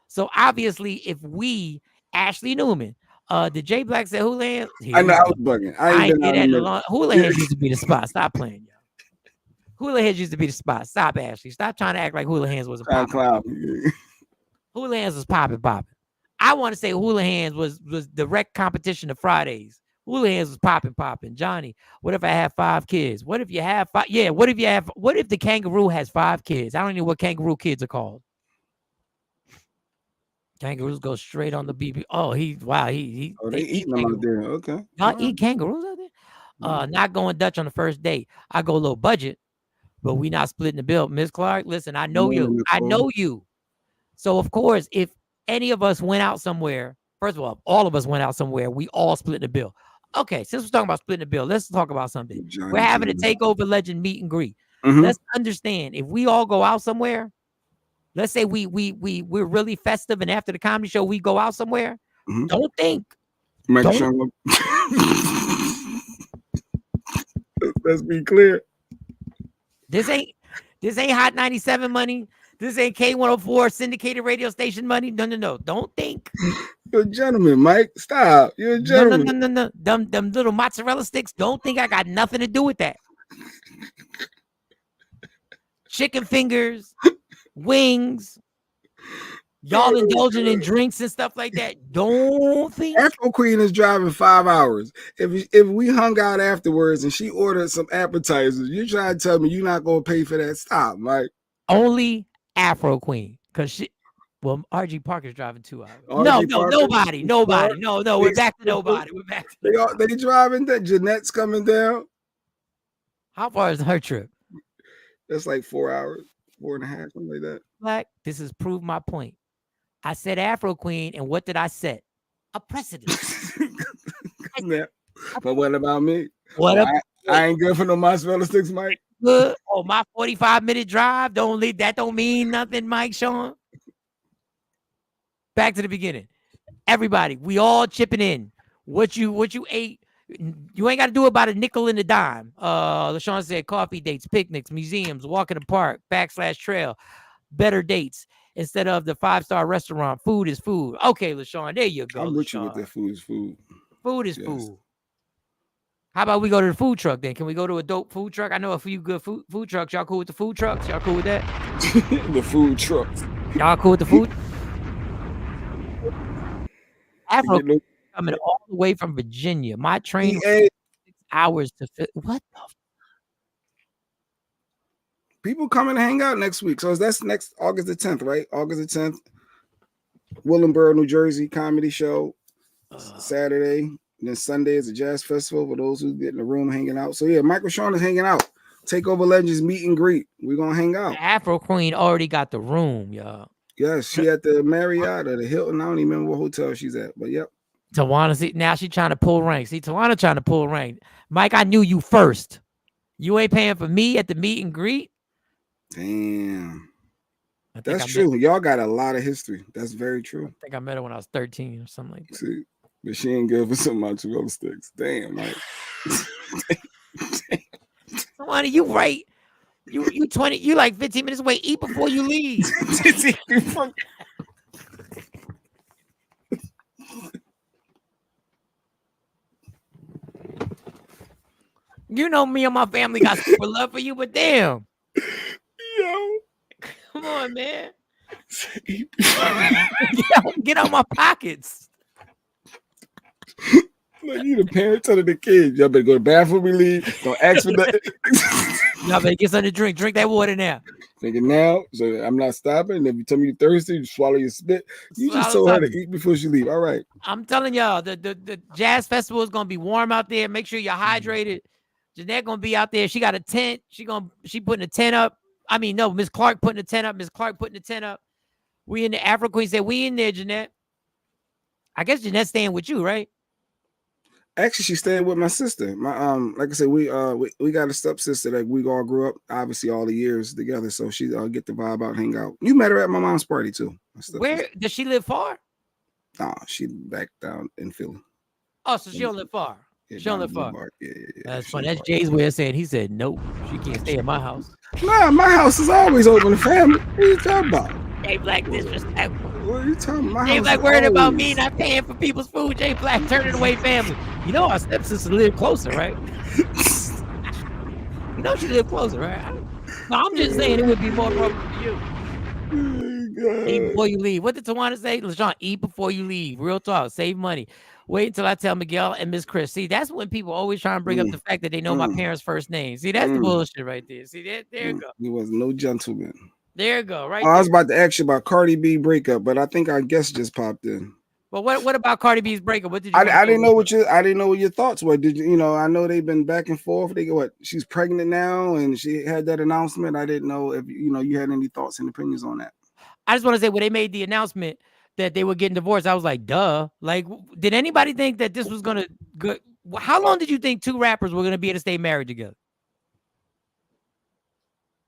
So obviously, if we, Ashley Newman, did Jay Black say Hula Hands? I know, I was bugging. I ain't been out Hula Hands used to be the spot. Stop playing, y'all. Hula Hands used to be the spot. Stop, Ashley. Stop trying to act like Hula Hands was a pop. Hula Hands was popping. I want to say Hula Hands was direct competition to Fridays. Hula Hands was popping. Johnny, what if I have 5 kids? What if you have 5? Yeah, what if the kangaroo has 5 kids? I don't know what kangaroo kids are called. Kangaroos go straight on the BB. Oh, they eating them out there. Okay. Y'all eat kangaroos out there? Not going Dutch on the first date. I go low budget, but we not splitting the bill. Miss Clark, listen, I know you. I know you. So of course, if any of us went out somewhere, first of all of us went out somewhere, we all split the bill. Okay, since we're talking about splitting the bill, let's talk about something. We're having a Takeover Legend meet and greet. Mm-hmm. Let's understand, if we all go out somewhere, let's say we're really festive, and after the comedy show, we go out somewhere. Mm-hmm. Don't think. Let's be clear. This ain't Hot 97 money. This ain't K104 syndicated radio station money. No. Don't think. You're a gentleman, Mike. Stop. You're a gentleman. No. Them little mozzarella sticks. Don't think I got nothing to do with that. Chicken fingers, wings. Y'all indulging in drinks and stuff like that. Don't think. Afro Queen is driving 5 hours. If we hung out afterwards and she ordered some appetizers, you trying to tell me you're not gonna pay for that? Stop, Mike. Only Afro Queen, because RG Parker's driving 2 hours. Nobody. No, we're back to nobody. They driving that. Jeanette's coming down. How far is her trip? That's like 4 hours, 4.5, something like that. Black, this has proved my point. I said Afro Queen, and what did I set? A precedent. Yeah. But what about me? I ain't good for no mozzarella sticks, Mike. Good. Oh, my 45-minute drive don't mean nothing, Mike, Sean. Back to the beginning. Everybody, we all chipping in. What you ate, you ain't got to do about a nickel and a dime. LaShawn said coffee dates, picnics, museums, walk in the park, /trail, better dates instead of the 5-star restaurant. Food is food. Okay, LaShawn, there you go. I'm with you with that. Food is food. Food is food. How about we go to the food truck then? Can we go to a dope food truck? I know a few good food trucks. Y'all cool with the food trucks? Y'all cool with that? The food trucks. Y'all cool with the food? Afro coming all the way from Virginia. My train EA. 6 hours to fit. What the? People coming to hang out next week. So that's next August the 10th, right? August the 10th. Willingboro, New Jersey comedy show. Saturday. And then Sunday is a jazz festival for those who get in the room hanging out. So yeah, Michael Shawn is hanging out. Takeover Legends meet and greet. We're gonna hang out. The Afro Queen already got the room, y'all. Yes, she at the Marriott or the Hilton. I don't even remember what hotel she's at, but yep. Tawana, see, now she trying to pull rank. See, Tawana trying to pull rank. Mike, I knew you first. You ain't paying for me at the meet and greet. Damn. That's true. Y'all got a lot of history. That's very true. I think I met her when I was 13 or something like that. See, but she ain't good for some of my roller sticks. Damn, Mike. Tawana, you right. You 20, you like 15 minutes away. Eat before you leave. You know me and my family got super love for you, but damn. Yo. Come on, man. Get out my pockets. Like you the parent telling the kids, y'all better go to the bathroom we leave. Don't ask for nothing. Y'all better get something to drink. Drink that water now. Drink it now, so I'm not stopping. And if you tell me you're thirsty, you swallow your spit. You just told her to eat before she leave. All right. I'm telling y'all, the jazz festival is gonna be warm out there. Make sure you're hydrated. Jeanette gonna be out there. She got a tent. She putting a tent up. I mean, no, Miss Clark putting a tent up. Miss Clark putting a tent up. We in the Afro Queen said, we in there, Jeanette. I guess Jeanette's staying with you, right? Actually, she's staying with my sister. My like I said, we got a stepsister that we all grew up obviously all the years together. So she get the vibe out, hang out. You met her at my mom's party too. Where does she live far? Nah, she back down in Philly. Oh, so she don't live far. Yeah, she don't live far. Yeah. That's funny. That's Jay's way of saying. He said, nope, she can't stay at my house. Nah, my house is always open to family. What are you talking about? Jay Black disrespectful. What are you talking about? Jay Black worried about me not paying for people's food. Jay Black turning away family. You know our stepsister live closer, right? You know she live closer, right? No, I'm just saying it would be more appropriate for you. Eat before you leave. What did Tawana say? LaShawn, eat before you leave. Real talk. Save money. Wait until I tell Miguel and Miss Chris. See, that's when people always try and bring up the fact that they know my parents' first name. See, that's the bullshit right there. See, there you go. He was no gentleman. There you go. Right. I was about to ask you about Cardi B breakup, but I think our guest just popped in. But what about Cardi B's breakup? What did you? I didn't know what your thoughts were. Did you know? I know they've been back and forth. They go what? She's pregnant now, and she had that announcement. I didn't know if you had any thoughts and opinions on that. I just want to say when they made the announcement that they were getting divorced, I was like, duh. Like, did anybody think that this was gonna go? How long did you think two rappers were gonna be able to stay married together?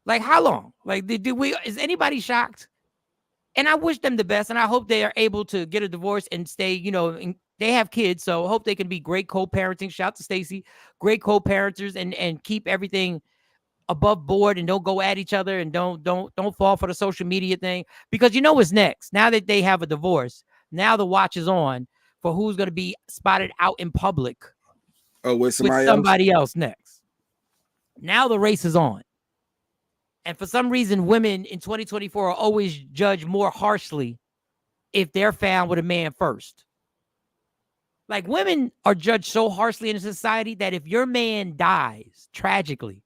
Like, how long? Like, is anybody shocked? And I wish them the best, and I hope they are able to get a divorce and stay, and they have kids, so I hope they can be great co-parenting. Shout out to Stacey, great co-parenters, and keep everything above board and don't go at each other and don't fall for the social media thing, because you know what's next. Now that they have a divorce, now the watch is on for who's going to be spotted out in public with somebody else next. Now the race is on. And for some reason, women in 2024 are always judged more harshly if they're found with a man first. Like, women are judged so harshly in a society that if your man dies tragically,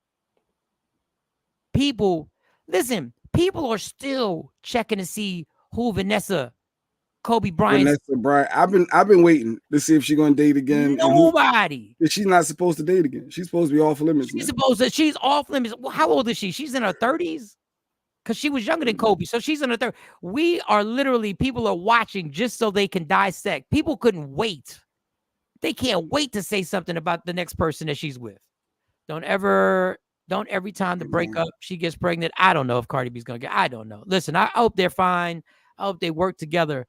people are still checking to see who Kobe Bryant. Vanessa Bryant. I've been waiting to see if she's gonna date again. Nobody. She's not supposed to date again. She's supposed to be off limits. She's off limits. Well, how old is she? She's in her 30s. Because she was younger than Kobe, so she's in her 30s. People are watching just so they can dissect. People couldn't wait. They can't wait to say something about the next person that she's with. Don't every time to break up, she gets pregnant. I don't know if Cardi B's gonna I don't know. Listen, I hope they're fine. I hope they work together.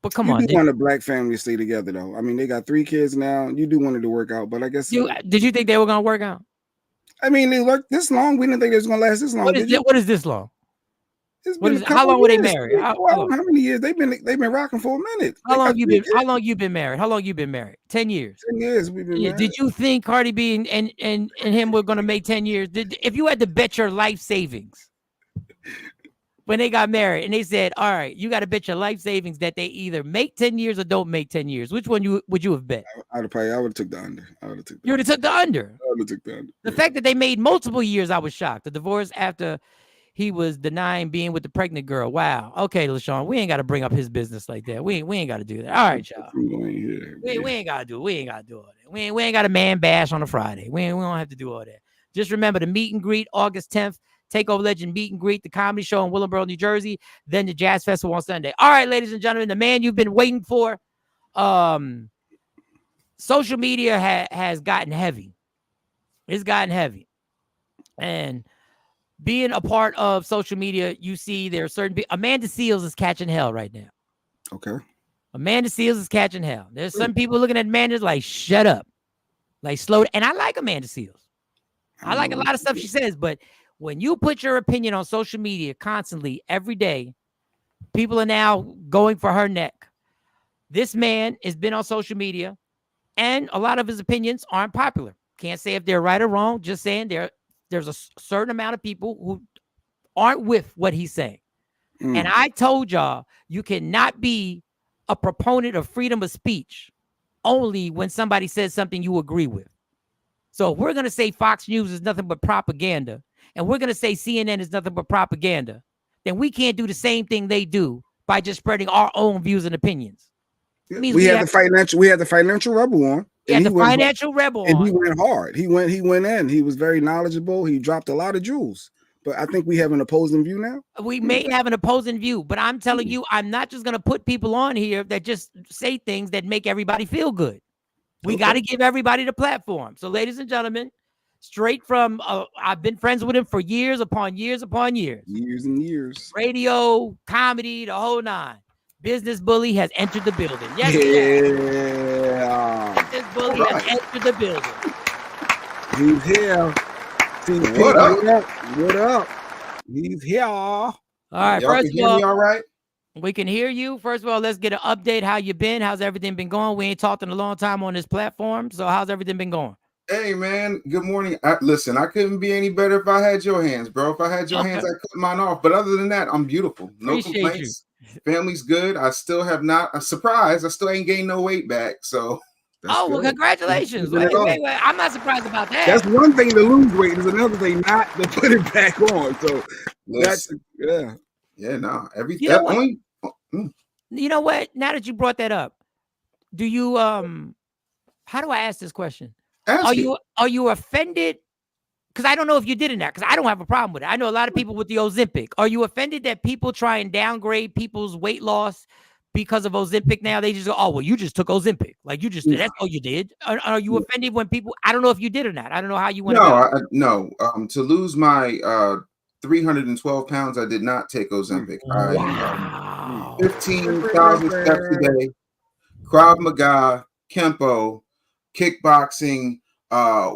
But come on. You do want a black family to stay together, though. I mean, they got 3 kids now. You do want it to work out, but I guess did you think they were gonna work out? I mean, they worked this long. We didn't think it was gonna last this long. What is this long? How long were they married? How many years? They've been rocking for a minute. How long you been married? 10 years. 10 years we've been married. Did you think Cardi B and him were gonna make 10 years? If you had to bet your life savings when they got married, and they said, "All right, you got to bet your life savings that they either make 10 years or don't make 10 years." Which one would you have bet? I would have took the under. You would have took the under. I would have took the under. The fact that they made multiple years, I was shocked. The divorce after he was denying being with the pregnant girl. Wow. Okay, LaShawn, we ain't got to bring up his business like that. We ain't got to do that. All right, y'all. We ain't got to do it. We ain't got to do all that. We ain't got a man bash on a Friday. We don't have to do all that. Just remember the meet and greet, August 10th. Takeover Legend meet and greet, the comedy show in Willingboro, New Jersey. Then the Jazz Festival on Sunday. All right, ladies and gentlemen, the man you've been waiting for. Social media has gotten heavy. It's gotten heavy. And being a part of social media, you see there are certain people. Amanda Seales is catching hell right now. Okay. Amanda Seales is catching hell. There's some people looking at Amanda like, shut up. Like, slow. And I like Amanda Seales. I like a lot of stuff she says. But when you put your opinion on social media constantly, every day, people are now going for her neck. This man has been on social media, and a lot of his opinions aren't popular. Can't say if they're right or wrong. Just saying there's a certain amount of people who aren't with what he's saying. And I told y'all, you cannot be a proponent of freedom of speech only when somebody says something you agree with. So if we're going to say Fox News is nothing but propaganda, and we're going to say CNN is nothing but propaganda, then we can't do the same thing they do by just spreading our own views and opinions. We had the financial rebel on. Yeah, the financial rebel on. And he went hard. He went in. He was very knowledgeable. He dropped a lot of jewels. But I think we have an opposing view now. We may have an opposing view, but I'm telling you, I'm not just going to put people on here that just say things that make everybody feel good. We got to give everybody the platform. So, ladies and gentlemen, straight from, I've been friends with him for years upon years upon years. Years and years. Radio, comedy, the whole nine. Business Bully has entered the building. Yes, Business Bully has entered the building. He's here. What up? He's here. All right, y'all first can of all, hear me all right? We can hear you. First of all, let's get an update. How you been? How's everything been going? We ain't talked in a long time on this platform. So how's everything been going? Hey, man. Good morning. Listen, I couldn't be any better if I had your hands, bro. If I had your hands, I cut mine off. But other than that, I'm beautiful. No complaints. Family's good. I still have not, a surprise, I still ain't gained no weight back. So well, congratulations. Wait, I'm not surprised about that. That's one thing to lose weight. Is another thing not to put it back on. So that's no. Everything. You know what? Now that you brought that up, do you how do I ask this question? Are you offended? Because I don't know if you did in that, because I don't have a problem with it. I know a lot of people with the Ozempic. Are you offended that people try and downgrade people's weight loss because of Ozempic now? They just go, oh, well, you just took Ozempic. Like, you just did. That's all you did. Are you offended when people, I don't know if you did or not. I don't know how you went about it. No. To lose my 312 pounds, I did not take Ozempic. Wow. 15,000 steps a day, Krav Maga, Kempo, kickboxing,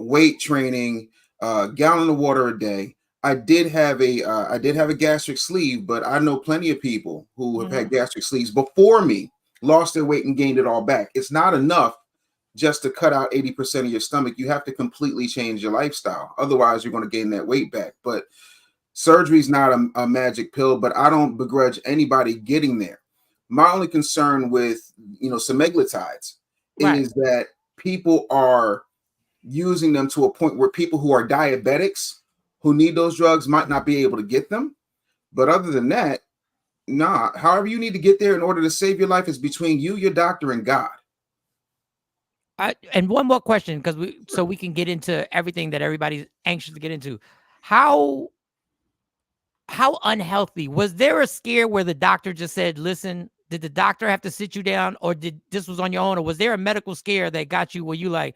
weight training, gallon of water a day. I did have a gastric sleeve, but I know plenty of people who have had gastric sleeves before me, lost their weight and gained it all back. It's not enough just to cut out 80% of your stomach. You have to completely change your lifestyle. Otherwise, you're going to gain that weight back. But surgery is not a magic pill, but I don't begrudge anybody getting there. My only concern with, semaglutides is that people are using them to a point where people who are diabetics who need those drugs might not be able to get them. But other than that, however you need to get there in order to save your life is between you, your doctor, and God. And one more question, so we can get into everything that everybody's anxious to get into. How unhealthy? Was there a scare where the doctor just said, listen, did the doctor have to sit you down, or did this was on your own, or was there a medical scare that got you where you like,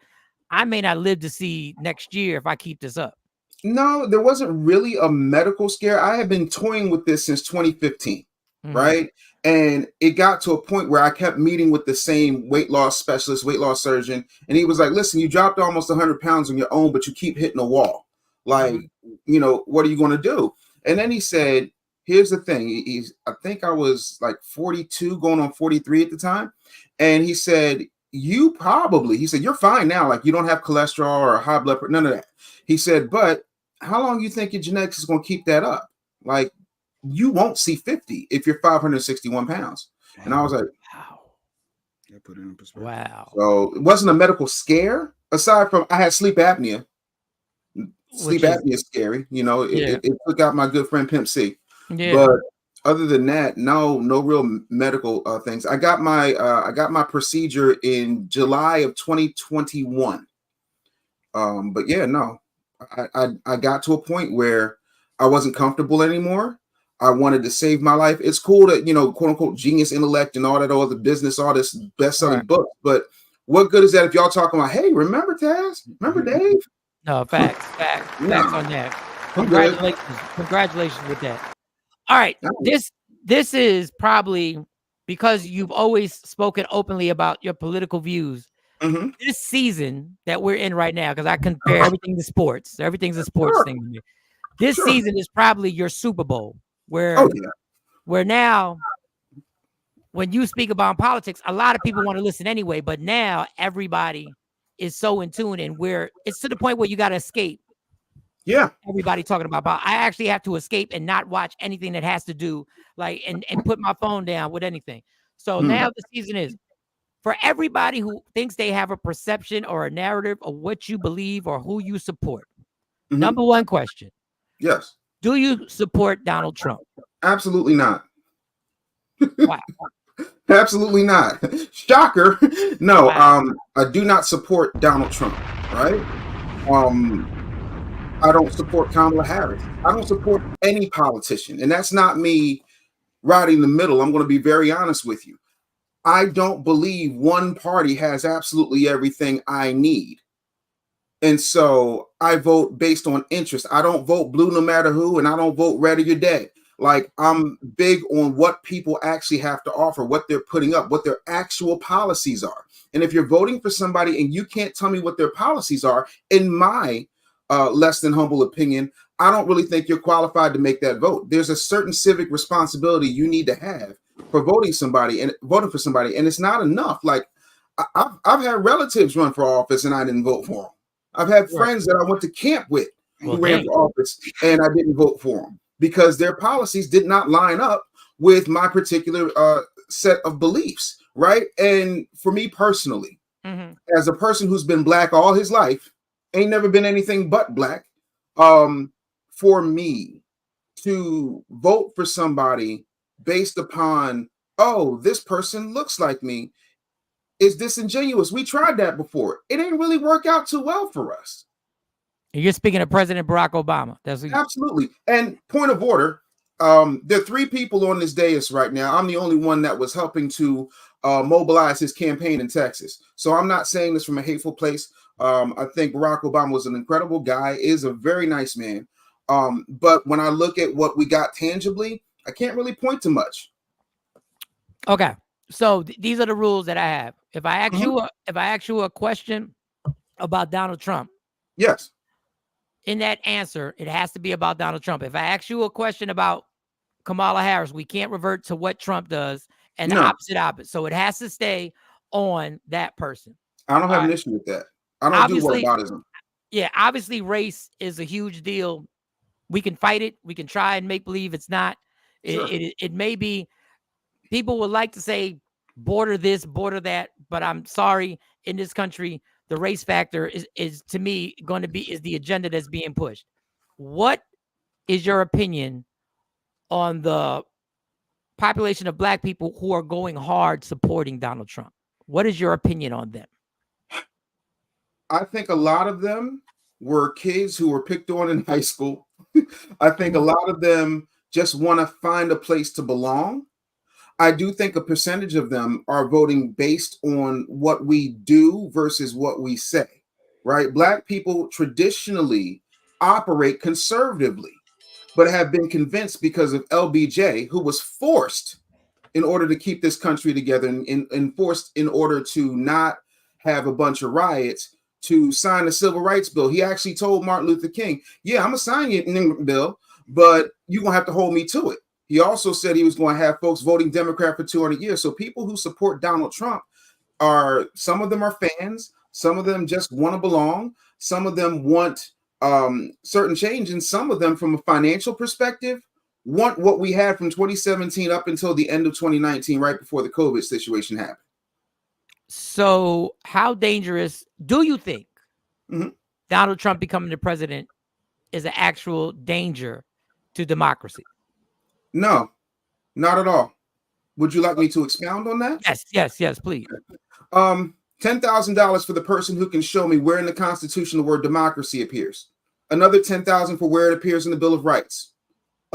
I may not live to see next year if I keep this up? No, there wasn't really a medical scare. I have been toying with this since 2015, right? And it got to a point where I kept meeting with the same weight loss specialist, weight loss surgeon. And he was like, listen, you dropped almost 100 pounds on your own, but you keep hitting a wall. Like, what are you going to do? And then he said, here's the thing. I think I was like 42 going on 43 at the time. And he said, you're fine now. Like, you don't have cholesterol or high blood pressure, none of that. He said, but how long you think your genetics is going to keep that up? Like, you won't see 50 if you're 561 pounds. And I was like, Wow. Yeah, put it in perspective. Wow. So it wasn't a medical scare. Aside from I had sleep apnea. Sleep apnea is scary. You know, it took out my good friend Pimp C. Yeah. But other than that, no real medical things. I got my procedure in July of 2021. But yeah, no, I got to a point where I wasn't comfortable anymore. I wanted to save my life. It's cool that, you know, quote unquote genius intellect and all that other business, all this best-selling book. But what good is that if y'all talking about, hey, remember Taz? Remember Dave? No, facts on that. Congratulations with that. All right, this is probably because you've always spoken openly about your political views. Mm-hmm. This season that we're in right now, because I compare everything to sports. Everything's a sports thing to me. This season is probably your Super Bowl, where now, when you speak about politics, a lot of people want to listen anyway, but now everybody is so in tune, and it's to the point where you got to escape. Yeah. Everybody talking about I actually have to escape and not watch anything that has to do and put my phone down with anything. So now the season is for everybody who thinks they have a perception or a narrative of what you believe or who you support. Number one question. Yes. Do you support Donald Trump? Absolutely not. Wow. Absolutely not. Shocker. No, I do not support Donald Trump, right? I don't support Kamala Harris. I don't support any politician. And that's not me riding the middle. I'm going to be very honest with you. I don't believe one party has absolutely everything I need. And so I vote based on interest. I don't vote blue no matter who, and I don't vote red or you're dead. Like, I'm big on what people actually have to offer, what they're putting up, what their actual policies are. And if you're voting for somebody and you can't tell me what their policies are, in my less than humble opinion, I don't really think you're qualified to make that vote. There's a certain civic responsibility you need to have for voting for somebody, and it's not enough. Like, I've had relatives run for office and I didn't vote for them. I've had friends that I went to camp with who ran for office and I didn't vote for them because their policies did not line up with my particular set of beliefs, right? And for me personally, as a person who's been black all his life, ain't never been anything but black, for me to vote for somebody based upon, oh, this person looks like me, is disingenuous. We tried that before. It didn't really work out too well for us. You're speaking of President Barack Obama. Absolutely. And point of order, there are three people on this dais right now. I'm the only one that was helping to mobilize his campaign in Texas. So I'm not saying this from a hateful place. I think Barack Obama was an incredible guy, is a very nice man. But when I look at what we got tangibly, I can't really point to much. Okay. So these are the rules that I have. If I ask you a question about Donald Trump, yes, in that answer, it has to be about Donald Trump. If I ask you a question about Kamala Harris, we can't revert to what Trump does and the opposite. So it has to stay on that person. I don't have an issue with that. I don't do whataboutism. Yeah, obviously race is a huge deal. We can fight it. We can try and make believe it's not. Sure. It may be. People would like to say border this, border that, but I'm sorry, in this country, the race factor is to me going to be is the agenda that's being pushed. What is your opinion on the population of black people who are going hard supporting Donald Trump? What is your opinion on them? I think a lot of them were kids who were picked on in high school. I think a lot of them just want to find a place to belong. I do think a percentage of them are voting based on what we do versus what we say, right? Black people traditionally operate conservatively, but have been convinced because of LBJ, who was forced in order to keep this country together and forced in order to not have a bunch of riots, to sign the Civil Rights Bill. He actually told Martin Luther King, yeah, I'm going to sign your bill, but you're going to have to hold me to it. He also said he was going to have folks voting Democrat for 200 years. So people who support Donald Trump some of them are fans. Some of them just want to belong. Some of them want certain change. And some of them, from a financial perspective, want what we had from 2017 up until the end of 2019, right before the COVID situation happened. So how dangerous do you think Mm-hmm. Donald Trump becoming the president is an actual danger to democracy? No, not at all. Would you like me to expound on that? Yes, please. $10,000 for the person who can show me where in the Constitution the word democracy appears. Another $10,000 for where it appears in the Bill of Rights.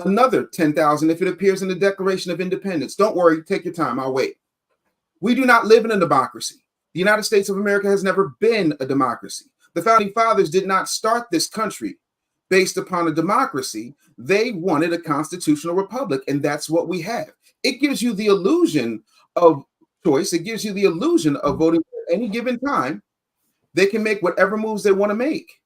Another $10,000 if it appears in the Declaration of Independence. Don't worry, take your time, I'll wait. We do not live in a democracy. The United States of America has never been a democracy. The founding fathers did not start this country based upon a democracy. They wanted a constitutional republic, and that's what we have. It gives you the illusion of choice. It gives you the illusion of voting at any given time. They can make whatever moves they want to make.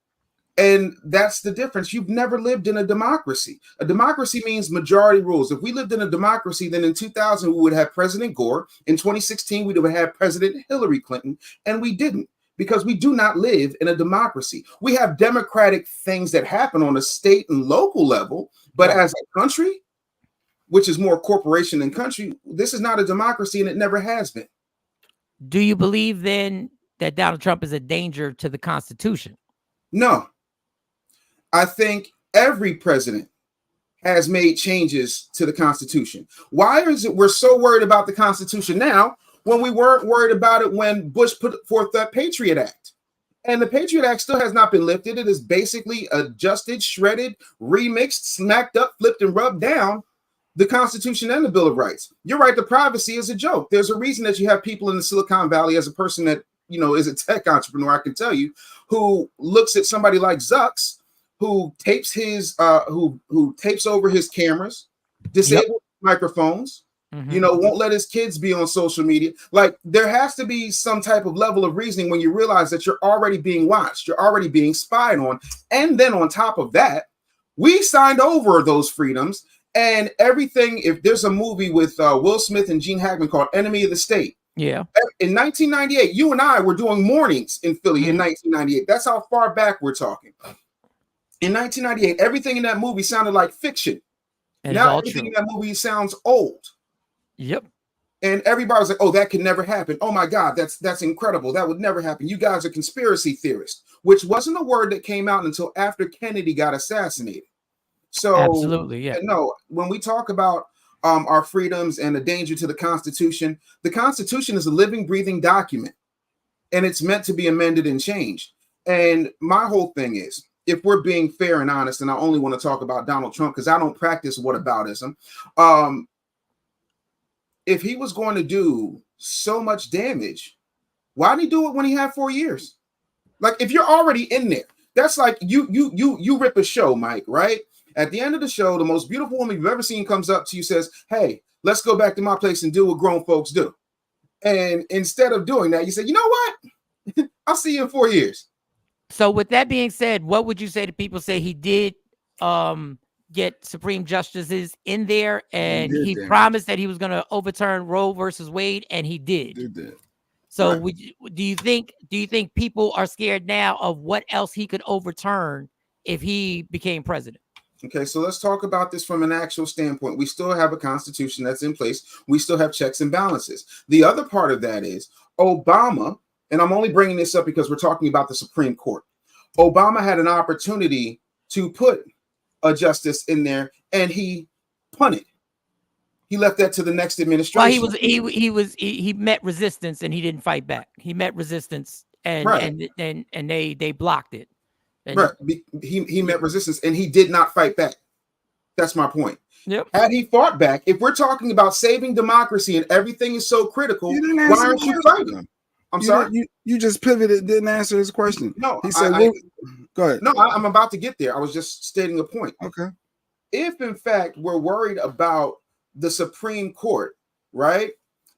And that's the difference. You've never lived in a democracy. A democracy means majority rules. If we lived in a democracy, then in 2000, we would have President Gore. In 2016, we would have had President Hillary Clinton. And we didn't, because we do not live in a democracy. We have democratic things that happen on a state and local level. But as a country, which is more corporation than country, this is not a democracy, and it never has been. Do you believe then that Donald Trump is a danger to the Constitution? No. I think every president has made changes to the Constitution. Why is it we're so worried about the Constitution now when we weren't worried about it when Bush put forth that Patriot Act? And the Patriot Act still has not been lifted. It is basically adjusted, shredded, remixed, smacked up, flipped, and rubbed down the Constitution and the Bill of Rights. You're right, the privacy is a joke. There's a reason that you have people in the Silicon Valley, as a person that, you know, is a tech entrepreneur, I can tell you, who looks at somebody like Zucks, who tapes his who tapes over his cameras, disables microphones, you know, won't let his kids be on social media. Like, there has to be some type of level of reasoning when you realize that you're already being watched, you're already being spied on. And then on top of that, we signed over those freedoms and everything. If there's a movie with Will Smith and Gene Hackman called Enemy of the State. Yeah. In 1998, you and I were doing mornings in Philly in 1998. That's how far back we're talking. In 1998, everything in that movie sounded like fiction. And now everything in that movie sounds old. Yep. And everybody was like, "Oh, that could never happen. Oh my God, that's incredible. That would never happen. You guys are conspiracy theorists," which wasn't a word that came out until after Kennedy got assassinated. So absolutely, yeah. No, when we talk about our freedoms and the danger to the Constitution is a living, breathing document, and it's meant to be amended and changed. And my whole thing is, if we're being fair and honest, and I only want to talk about Donald Trump because I don't practice whataboutism, if he was going to do so much damage, why didn't he do it when he had 4 years? Like, if you're already in there, that's like you rip a show, Mike, right? At the end of the show, the most beautiful woman you've ever seen comes up to you, says, "Hey, let's go back to my place and do what grown folks do." And instead of doing that, you say, "You know what? I'll see you in 4 years." So with that being said, what would you say to people say he did get Supreme Justices in there and he promised that he was going to overturn Roe versus Wade, and he did. He did. So do you think people are scared now of what else he could overturn if he became president? Okay, so let's talk about this from an actual standpoint. We still have a constitution that's in place. We still have checks and balances. The other part of that is Obama, and I'm only bringing this up because we're talking about the Supreme Court. Obama had an opportunity to put a justice in there, and he punted. He left that to the next administration. Well, he met resistance and he didn't fight back. He met resistance and they blocked it. And he met resistance and he did not fight back. That's my point. Yep. Had he fought back, if we're talking about saving democracy and everything is so critical, why aren't you fighting? I'm sorry. You just pivoted, didn't answer his question. No, he said, go ahead. No, I'm about to get there. I was just stating a point. Okay. If in fact we're worried about the Supreme Court, right,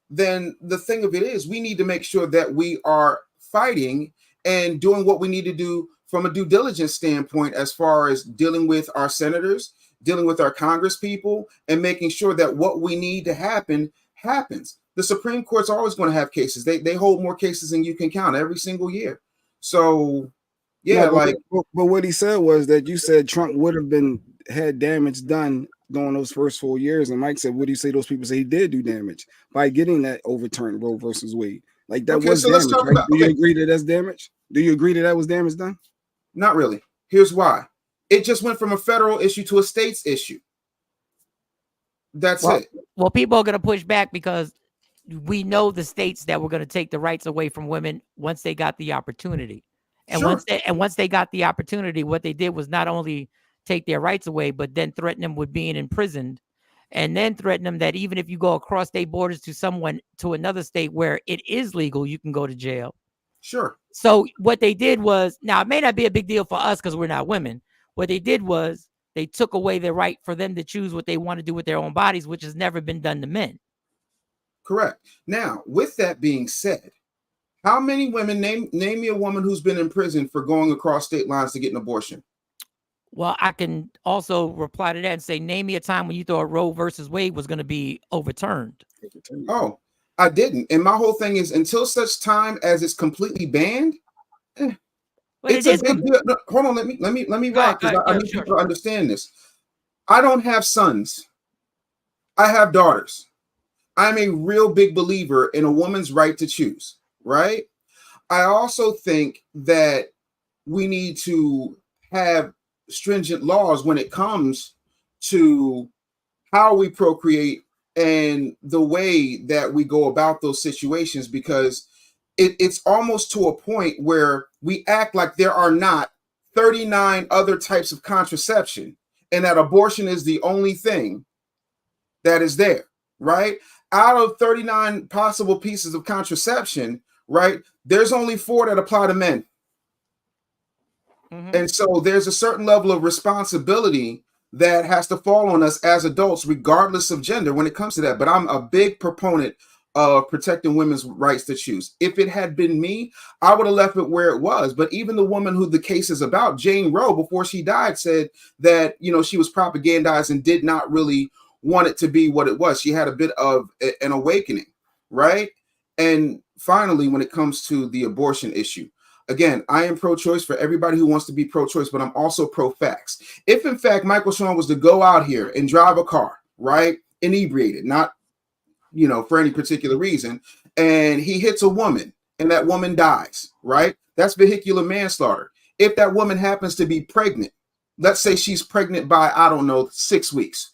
then the thing of it is we need to make sure that we are fighting and doing what we need to do from a due diligence standpoint, as far as dealing with our senators, dealing with our Congress people, and making sure that what we need to happen happens. The Supreme Court's always going to have cases. They hold more cases than you can count every single year. So Yeah, No, like but what he said was that you said Trump would have had damage done during those first 4 years, and Mike said, "What do you say?" Those people say he did do damage by getting that overturned Roe versus Wade. Like that okay, was so let's damage, talk right? about Do you agree that that's damage? Do you agree that that was damage done? not really. Here's why. It just went from a federal issue to a state's issue. That's it. Well, people are going to push back because we know the states that were going to take the rights away from women once they got the opportunity. And Sure. once they got the opportunity, what they did was not only take their rights away, but then threaten them with being imprisoned, and then threaten them that even if you go across state borders to another state where it is legal, you can go to jail. Sure. So what they did was, now it may not be a big deal for us because we're not women. What they did was they took away the right for them to choose what they want to do with their own bodies, which has never been done to men. Correct. Now, with that being said, how many women name me a woman who's been in prison for going across state lines to get an abortion? Well, I can also reply to that and say, name me a time when you thought Roe versus Wade was going to be overturned. Oh, I didn't. And my whole thing is until such time as it's completely banned, it's a big deal. No, hold on, let me rock because I need people to understand this. I don't have sons. I have daughters. I'm a real big believer in a woman's right to choose, right? I also think that we need to have stringent laws when it comes to how we procreate and the way that we go about those situations, because it's almost to a point where we act like there are not 39 other types of contraception and that abortion is the only thing that is there, right? Out of 39 possible pieces of contraception, right, there's only 4 that apply to men. And so there's a certain level of responsibility that has to fall on us as adults, regardless of gender, when it comes to that. But I'm a big proponent of protecting women's rights to choose. If it had been me, I would have left it where it was. But even the woman who the case is about, Jane Roe, before she died, said that, you know, she was propagandized and did not really want it to be what it was. She had a bit of an awakening, right? And finally, when it comes to the abortion issue, again, I am pro-choice for everybody who wants to be pro-choice, but I'm also pro-facts. If, in fact, Michael Shawn was to go out here and drive a car, right, inebriated, not, you know, for any particular reason, and he hits a woman and that woman dies, right, that's vehicular manslaughter. If that woman happens to be pregnant, let's say she's pregnant by, I don't know, 6 weeks,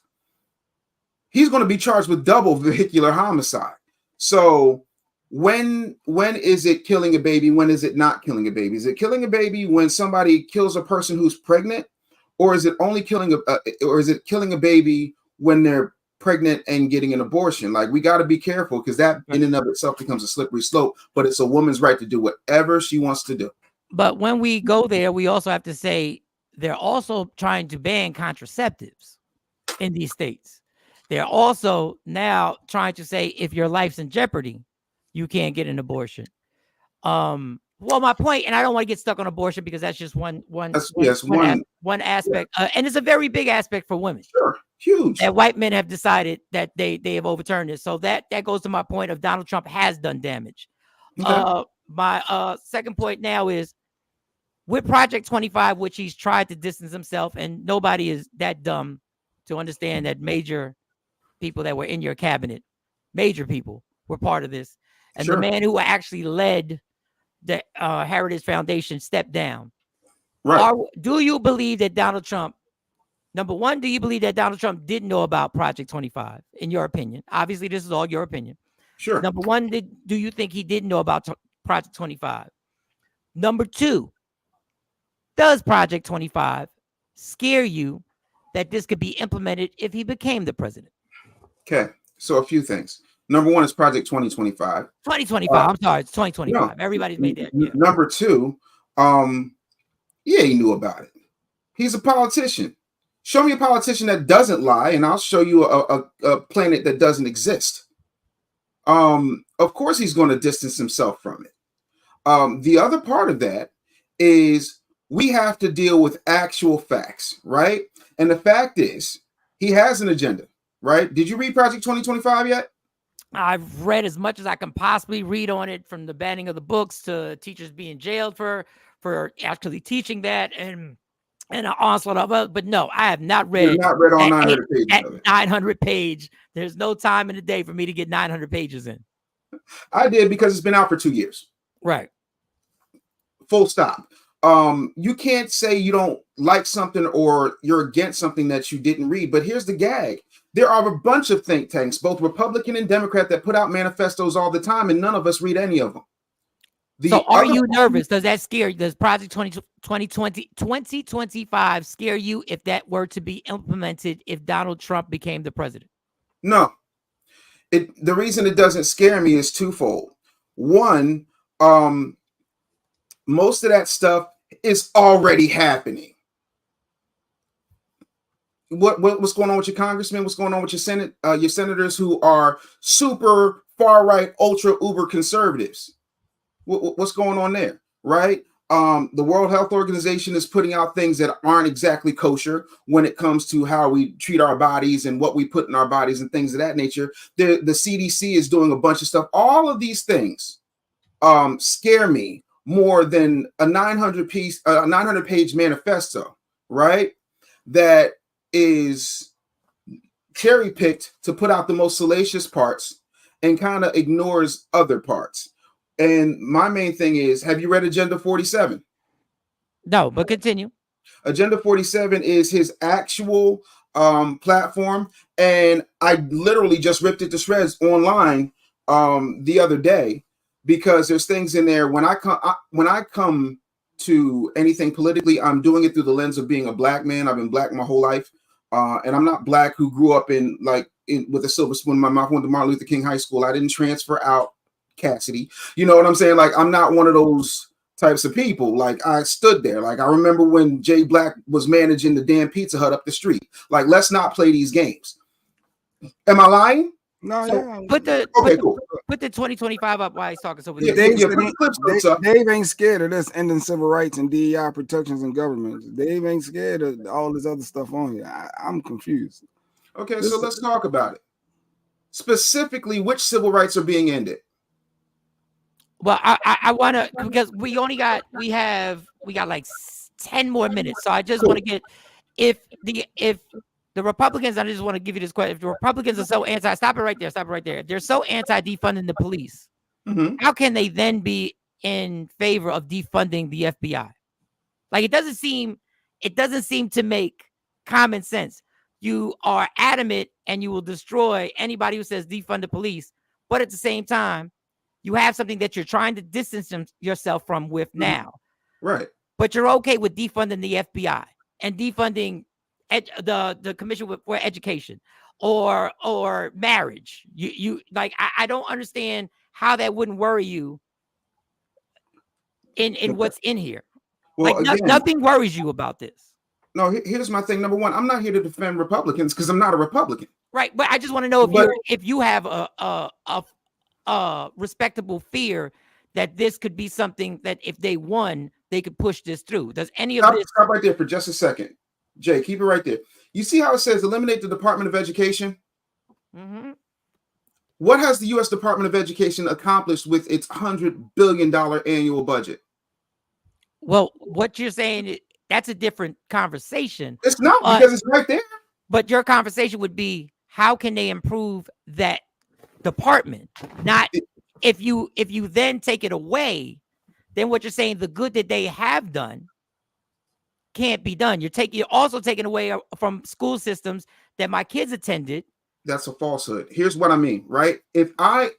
he's going to be charged with double vehicular homicide. So when is it killing a baby? When is it not killing a baby? Is it killing a baby when somebody kills a person who's pregnant, or is it only killing or is it killing a baby when they're pregnant and getting an abortion? Like, we got to be careful, because that in and of itself becomes a slippery slope. But it's a woman's right to do whatever she wants to do. But when we go there, we also have to say they're also trying to ban contraceptives in these states. They're also now trying to say if your life's in jeopardy, you can't get an abortion. Well, my point, and I don't want to get stuck on abortion because that's just one aspect, and it's a very big aspect for women. Sure, huge. That white men have decided that they have overturned it. So that goes to my point of Donald Trump has done damage. Okay. My second point now is with Project 25, which he's tried to distance himself, and nobody is that dumb to understand that major people that were in your cabinet, major people, were part of this. And the man who actually led the Heritage Foundation stepped down. Right. Do you believe that Donald Trump, number one, do you believe that Donald Trump didn't know about Project 25, in your opinion? Obviously, this is all your opinion. Sure. Number one, do you think he didn't know about Project 25? Number two, does Project 25 scare you that this could be implemented if he became the president? Okay, so a few things. Number one is Project 2025. 2025. I'm sorry, it's 2025. No, everybody's made that. Yeah. Number two, yeah, he knew about it. He's a politician. Show me a politician that doesn't lie, and I'll show you a planet that doesn't exist. Of course, he's going to distance himself from it. The other part of that is we have to deal with actual facts, right? And the fact is, he has an agenda, right? Did you read Project 2025 yet? I've read as much as I can possibly read on it, from the banning of the books to teachers being jailed for for actually teaching that and an onslaught of it. But no, I have not read. You've not read all that 900 pages of it. 900 page. There's no time in the day for me to get 900 pages in. I did because it's been out for 2 years. Right. Full stop. You can't say you don't like something or you're against something that you didn't read. But here's the gag. There are a bunch of think tanks, both Republican and Democrat, that put out manifestos all the time, and none of us read any of them. So are you nervous? Does that scare you? Does Project 2025 scare you if that were to be implemented if Donald Trump became the president? No. The reason it doesn't scare me is twofold. One, most of that stuff is already happening. What's going on with your congressmen? What's going on with your senators who are super far right, ultra uber conservatives? What's going on there, right? The World Health Organization is putting out things that aren't exactly kosher when it comes to how we treat our bodies and what we put in our bodies and things of that nature. The CDC is doing a bunch of stuff. All of these things scare me more than a 900-page manifesto, right? That is cherry-picked to put out the most salacious parts and kind of ignores other parts. And my main thing is, have you read Agenda 47? No, but continue. Agenda 47 is his actual platform. And I literally just ripped it to shreds online the other day because there's things in there. When I come to anything politically, I'm doing it through the lens of being a black man. I've been black my whole life. And I'm not black who grew up with a silver spoon in my mouth. Went to Martin Luther King High School. I didn't transfer out Cassidy. You know what I'm saying? Like, I'm not one of those types of people. Like, I stood there. Like, I remember when Jay Black was managing the damn Pizza Hut up the street. Like, let's not play these games. Am I lying? No, so yeah. Put the 2025 up while he's talking. So Dave ain't scared of this ending civil rights and DEI protections in government. Dave ain't scared of all this other stuff on here. I'm confused. Okay, so let's talk about it. Specifically, which civil rights are being ended? Well, I want to, because we got like 10 more minutes. So I just want to get, if the Republicans, I just want to give you this question. If the Republicans are so stop it right there. If they're so anti-defunding the police, how can they then be in favor of defunding the FBI? Like, it doesn't seem to make common sense. You are adamant and you will destroy anybody who says defund the police, but at the same time, you have something that you're trying to distance yourself from with now. Right. But you're okay with defunding the FBI and defunding the Commission for Education or marriage. You like, I don't understand how that wouldn't worry you in what's in here. Well, like, again, nothing worries you about this. No, here's my thing. Number one, I'm not here to defend Republicans because I'm not a Republican. Right. But I just want to know if you have a respectable fear that this could be something that if they won, they could push this through. Does any of this stop right there for just a second? Jay, keep it right there. You see how it says eliminate the Department of Education? Mm-hmm. What has the U.S. Department of Education accomplished with its $100 billion annual budget? Well, what you're saying, that's a different conversation. It's not, because it's right there. But your conversation would be, how can they improve that department? Not if you then take it away, then what you're saying, the good that they have done can't be done. You're also taking away from school systems that my kids attended. That's a falsehood. Here's what I mean, right? If I,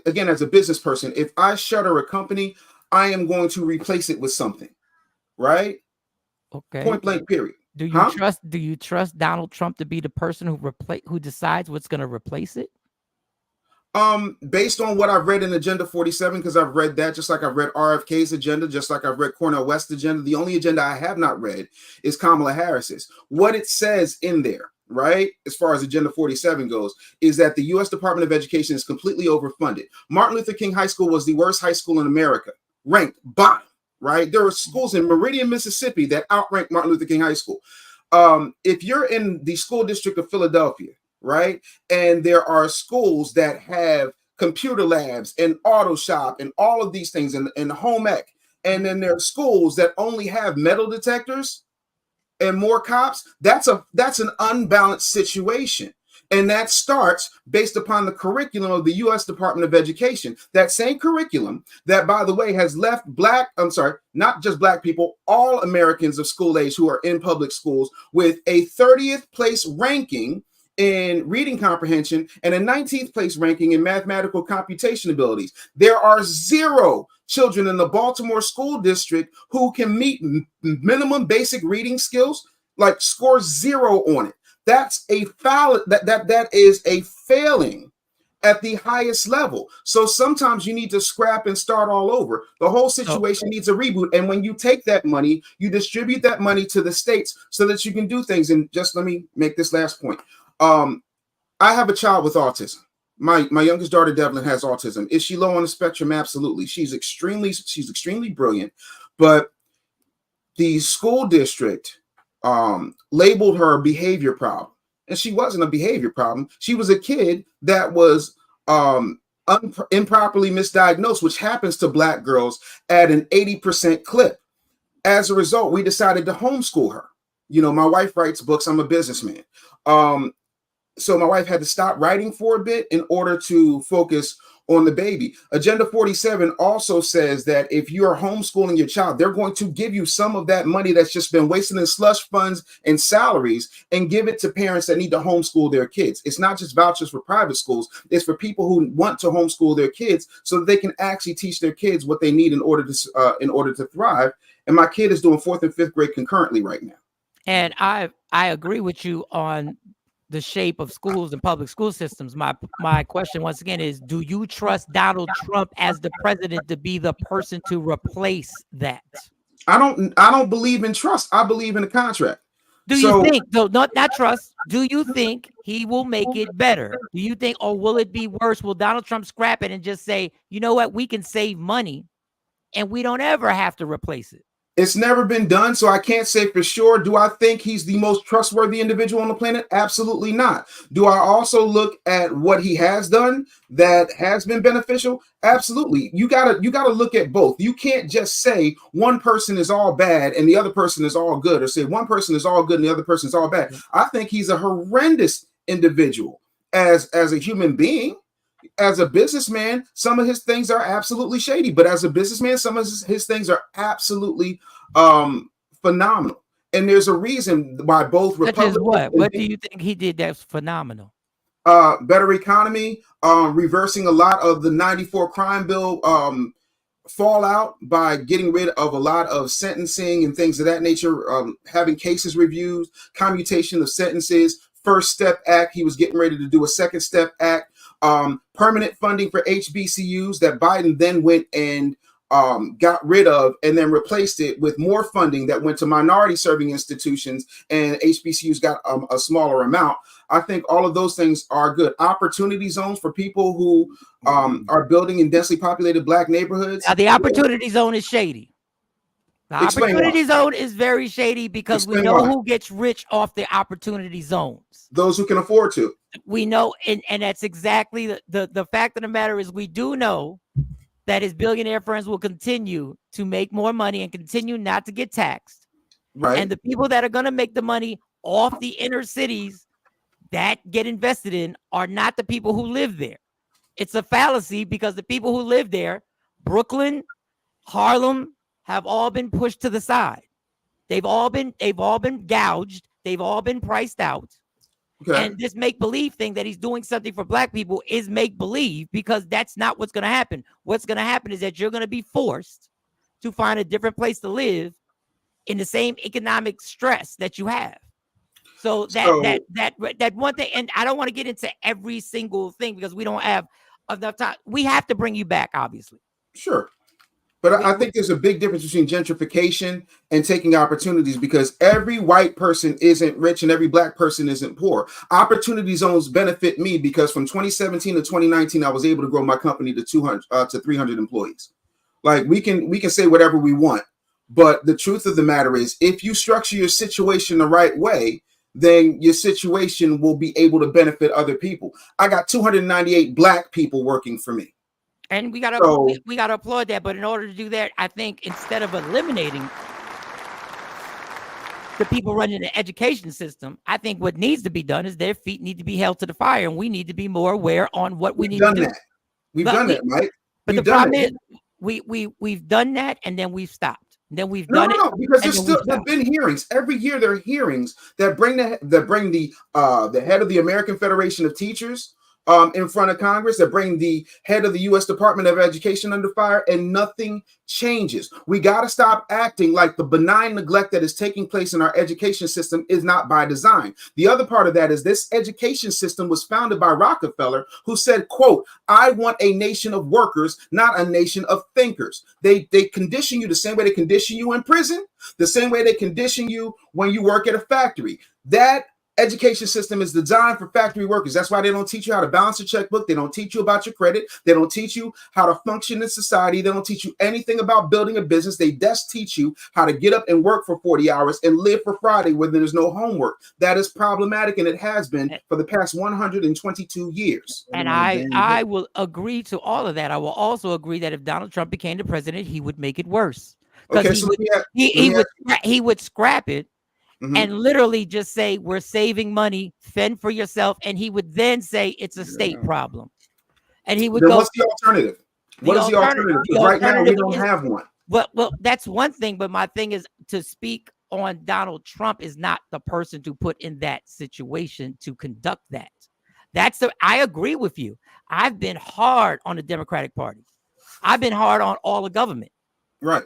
again, as a business person, if I shutter a company, I am going to replace it with something, right? Okay. Point blank, period. Do you trust Donald Trump to be the person who decides what's going to replace it? Based on what I've read in Agenda 47, because I've read that, just like I've read RFK's agenda, just like I've read Cornel West's agenda. The only agenda I have not read is Kamala Harris's. What it says in there, right, as far as Agenda 47 goes, is that the U.S. Department of Education is completely overfunded. Martin Luther King High School was the worst high school in America, ranked bottom, right? There are schools in Meridian, Mississippi that outrank Martin Luther King High School. If you're in the school district of Philadelphia, right, and there are schools that have computer labs and auto shop and all of these things and home ec, and then there are schools that only have metal detectors and more cops. That's an unbalanced situation. And that starts based upon the curriculum of the U.S. Department of Education. That same curriculum that, by the way, has left not just black people, all Americans of school age who are in public schools with a 30th place ranking in reading comprehension and a 19th place ranking in mathematical computation abilities. There are 0 children in the Baltimore school district who can meet minimum basic reading skills, like score 0 on it. That's a foul. That is a failing at the highest level. So sometimes you need to scrap and start all over. The whole situation needs a reboot. And when you take that money, you distribute that money to the states so that you can do things. And just let me make this last point. I have a child with autism. My youngest daughter, Devlin, has autism. Is she low on the spectrum? Absolutely. She's extremely brilliant. But the school district labeled her a behavior problem, and she wasn't a behavior problem. She was a kid that was improperly misdiagnosed, which happens to black girls at an 80% clip. As a result, we decided to homeschool her. You know, my wife writes books. I'm a businessman. So my wife had to stop writing for a bit in order to focus on the baby. Agenda 47 also says that if you are homeschooling your child, they're going to give you some of that money that's just been wasted in slush funds and salaries and give it to parents that need to homeschool their kids. It's not just vouchers for private schools. It's for people who want to homeschool their kids so that they can actually teach their kids what they need in order to thrive. And my kid is doing 4th and 5th grade concurrently right now. And I agree with you on the shape of schools and public school systems. My question once again is, do you trust Donald Trump as the president to be the person to replace that? I don't believe in trust. I believe in a contract. Do you think, though, not trust, do you think he will make it better? Do you think, or will it be worse? Will Donald Trump scrap it and just say, you know what, we can save money and we don't ever have to replace it? It's never been done, so I can't say for sure. Do I think he's the most trustworthy individual on the planet? Absolutely not. Do I also look at what he has done that has been beneficial? Absolutely. You gotta look at both. You can't just say one person is all bad and the other person is all good, or say one person is all good and the other person is all bad. I think he's a horrendous individual as a human being. As a businessman, some of his things are absolutely shady, but as a businessman, some of his things are absolutely phenomenal. And there's a reason why both Republicans. What do you think he did that's phenomenal? Better economy, reversing a lot of the 94 crime bill fallout by getting rid of a lot of sentencing and things of that nature, having cases reviewed, commutation of sentences, First Step Act. He was getting ready to do a Second Step Act. Permanent funding for HBCUs that Biden then went and got rid of and then replaced it with more funding that went to minority serving institutions, and HBCUs got a smaller amount. I think all of those things are good. Opportunity zones for people who are building in densely populated black neighborhoods. Now, the opportunity zone is shady. The opportunity zone is very shady because we know who gets rich off the opportunity zones. Those who can afford to. We know, and that's exactly the fact of the matter is we do know that his billionaire friends will continue to make more money and continue not to get taxed. Right. And the people that are going to make the money off the inner cities that get invested in are not the people who live there. It's a fallacy because the people who live there, Brooklyn, Harlem, have all been pushed to the side. They've all been gouged. They've all been priced out. Okay. And this make-believe thing that he's doing something for black people is make-believe, because that's not what's going to happen. What's going to happen is that you're going to be forced to find a different place to live in the same economic stress that you have. So that one thing, and I don't want to get into every single thing because we don't have enough time. We have to bring you back, obviously. Sure. But I think there's a big difference between gentrification and taking opportunities, because every white person isn't rich and every black person isn't poor. Opportunity zones benefit me because from 2017 to 2019, I was able to grow my company to 200 to 300 employees. Like we can say whatever we want, but the truth of the matter is, if you structure your situation the right way, then your situation will be able to benefit other people. I got 298 black people working for me. And we gotta we gotta applaud that. But in order to do that, I think instead of eliminating the people running the education system, I think what needs to be done is their feet need to be held to the fire, and we need to be more aware on what we need to do. We've done that, Mike. But the problem is, we've done that, and then we've stopped. Then we've done it. No, because there've been hearings every year. There are hearings that bring the head of the American Federation of Teachers in front of Congress, that bring the head of the U.S. Department of Education under fire, and nothing changes. We got to stop acting like the benign neglect that is taking place in our education system is not by design. The other part of that is this education system was founded by Rockefeller, who said, quote, "I want a nation of workers, not a nation of thinkers." They condition you the same way they condition you in prison, the same way they condition you when you work at a factory. That education system is designed for factory workers. That's why they don't teach you how to balance a checkbook. They don't teach you about your credit. They don't teach you how to function in society. They don't teach you anything about building a business. They just teach you how to get up and work for 40 hours and live for Friday when there's no homework. That is problematic, and it has been for the past 122 years. And I will agree to all of that. I will also agree that if Donald Trump became the president, he would make it worse. Because he would scrap it. Mm-hmm. And literally just say, we're saving money, fend for yourself. And he would then say it's a state problem. And he would then go. What's the alternative? What is the alternative? Because right now we don't have one. Well, that's one thing. But my thing is, to speak on Donald Trump is not the person to put in that situation to conduct that. I agree with you. I've been hard on the Democratic Party. I've been hard on all the government. Right.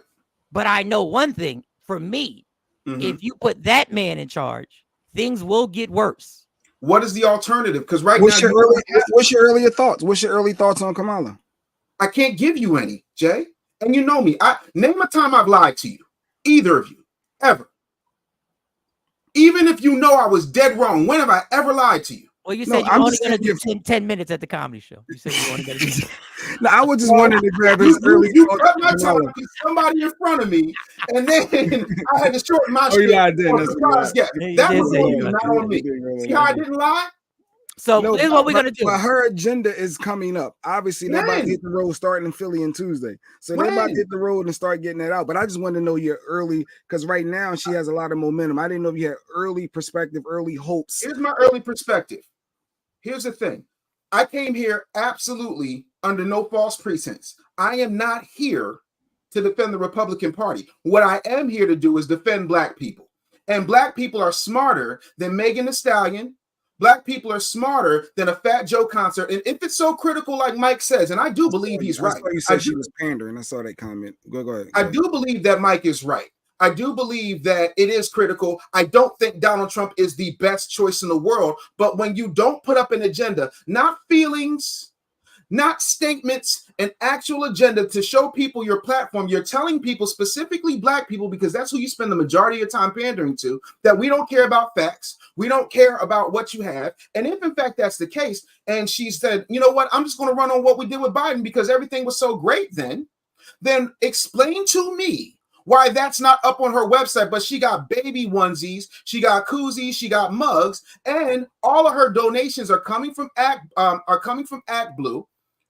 But I know one thing, for me, if you put that man in charge, things will get worse. What is the alternative? Because what's your earlier thoughts? What's your early thoughts on Kamala? I can't give you any, Jay. And you know me. Name a time I've lied to you. Either of you. Ever. Even if you know I was dead wrong, when have I ever lied to you? Well, you said you're only going to do 10 minits at the comedy show. You said you only going to do. No, I was just wondering if grab his early. You cut my time to somebody in front of me, and then I had to shorten my shit. Yeah, I did. That was on you, not on me. See how I didn't lie? So this is what we're gonna do. But her agenda is coming up. Obviously, they're about to hit the road starting in Philly on Tuesday. So they're about to hit the road and start getting that out. But I just want to know your early, because right now she has a lot of momentum. I didn't know if you had early perspective, early hopes. Here's my early perspective. Here's the thing. I came here absolutely under no false pretense. I am not here to defend the Republican Party. What I am here to do is defend Black people. And Black people are smarter than Megan Thee Stallion. Black people are smarter than a Fat Joe concert. And if it's so critical, like Mike says, and I do believe he's right. You said she was pandering. I saw that comment. Go ahead. I do believe that Mike is right. I do believe that it is critical. I don't think Donald Trump is the best choice in the world. But when you don't put up an agenda, not feelings, not statements, an actual agenda to show people your platform, you're telling people, specifically Black people, because that's who you spend the majority of your time pandering to, that we don't care about facts. We don't care about what you have. And if in fact that's the case, and she said, you know what, I'm just going to run on what we did with Biden because everything was so great then explain to me why that's not up on her website, but she got baby onesies, she got koozies, she got mugs, and all of her donations are coming from ActBlue,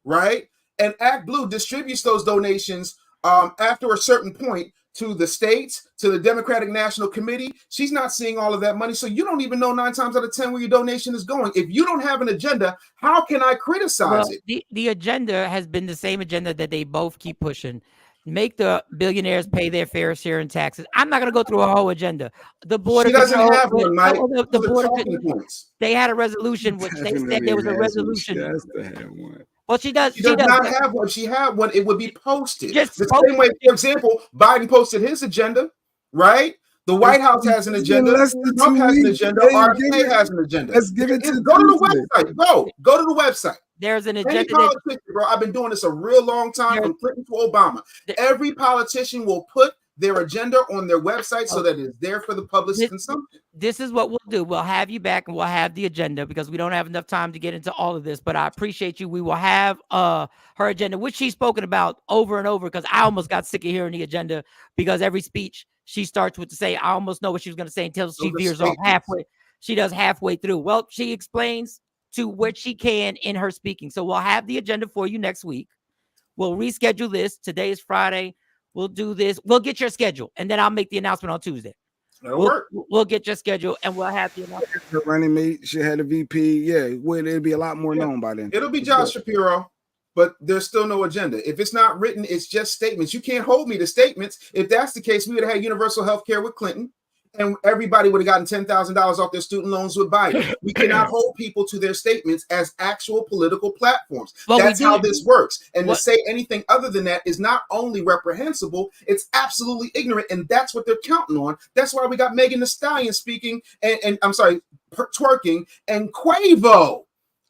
right? And ActBlue distributes those donations after a certain point to the states, to the Democratic National Committee. She's not seeing all of that money, so you don't even know 9 times out of 10 where your donation is going. If you don't have an agenda, how can I criticize it? The agenda has been the same agenda that they both keep pushing. Make the billionaires pay their fair share in taxes. I'm not going to go through a whole agenda. The board she doesn't have one, Mike. The board they had a resolution which they said there was a resolution. She has to have one. Well, she does. She does not have one. She had one. It would be posted. The same way, for example, Biden posted his agenda, right? The White House has an agenda. Trump has an agenda. RFK has an agenda. Let's give it to go to the website. Go to the website. There's an agenda. Any politician, bro, I've been doing this a real long time, from Clinton to Obama. Every politician will put their agenda on their website so that it's there for the public's consumption. This is what we'll do. We'll have you back and we'll have the agenda because we don't have enough time to get into all of this. But I appreciate you. We will have her agenda, which she's spoken about over and over, because I almost got sick of hearing the agenda because every speech she starts with to say, I almost know what she was going to say until she veers off halfway. She does halfway through. Well, she explains to what she can in her speaking. So we'll have the agenda for you next week. We'll reschedule this. Today is Friday. We'll do this. We'll get your schedule, and then I'll make the announcement on Tuesday. That'll work. We'll get your schedule, and we'll have the announcement. Her running mate, she had a VP. Yeah, well, it'll be a lot more known by then. It'll be Josh Shapiro, but there's still no agenda. If it's not written, it's just statements. You can't hold me to statements. If that's the case, we would have had universal health care with Clinton, and everybody would have gotten $10,000 off their student loans with Biden. We cannot hold people to their statements as actual political platforms. That's how this works. And to say anything other than that is not only reprehensible, it's absolutely ignorant, and that's what they're counting on. That's why we got Megan Thee Stallion speaking, and I'm sorry, twerking, and Quavo.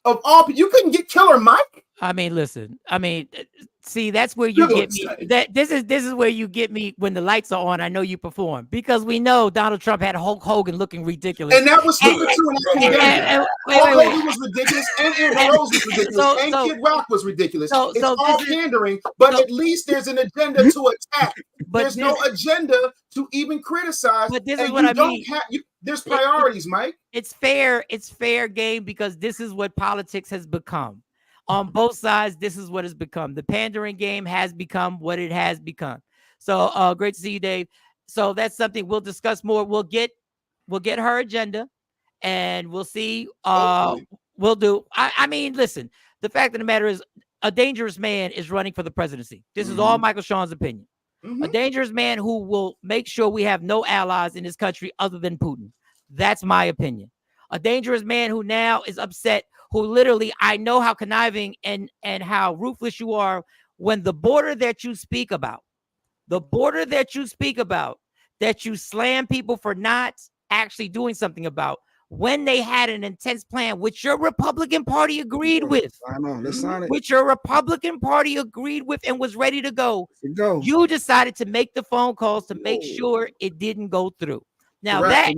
Of all people, you couldn't get Killer Mike. I mean, listen. I mean, see, that's where you get me. This is where you get me when the lights are on. I know you perform because we know Donald Trump had Hulk Hogan looking ridiculous, and that was stupid too. Hulk Hogan was ridiculous, and Amber Rose was ridiculous, and Kid Rock was ridiculous. It's all pandering, but at least there's an agenda to attack. There's no agenda to even criticize. But this is what I mean. There's priorities, Mike. It's fair game because this is what politics has become. On both sides, this is what it's become. The pandering game has become what it has become. So great to see you, Dave. So that's something we'll discuss more. We'll get her agenda, and we'll see. We'll do. I mean, listen. The fact of the matter is, a dangerous man is running for the presidency. This is all Michael Shawn's opinion. A dangerous man who will make sure we have no allies in this country other than Putin. That's my opinion. A dangerous man who now is upset, who literally, I know how conniving and how ruthless you are when the border that you speak about, that you slam people for not actually doing something about, when they had an intense plan, which your Republican Party agreed with. I know, let's sign it. Which your Republican Party agreed with and was ready to go. You decided to make the phone calls to make sure it didn't go through. Now that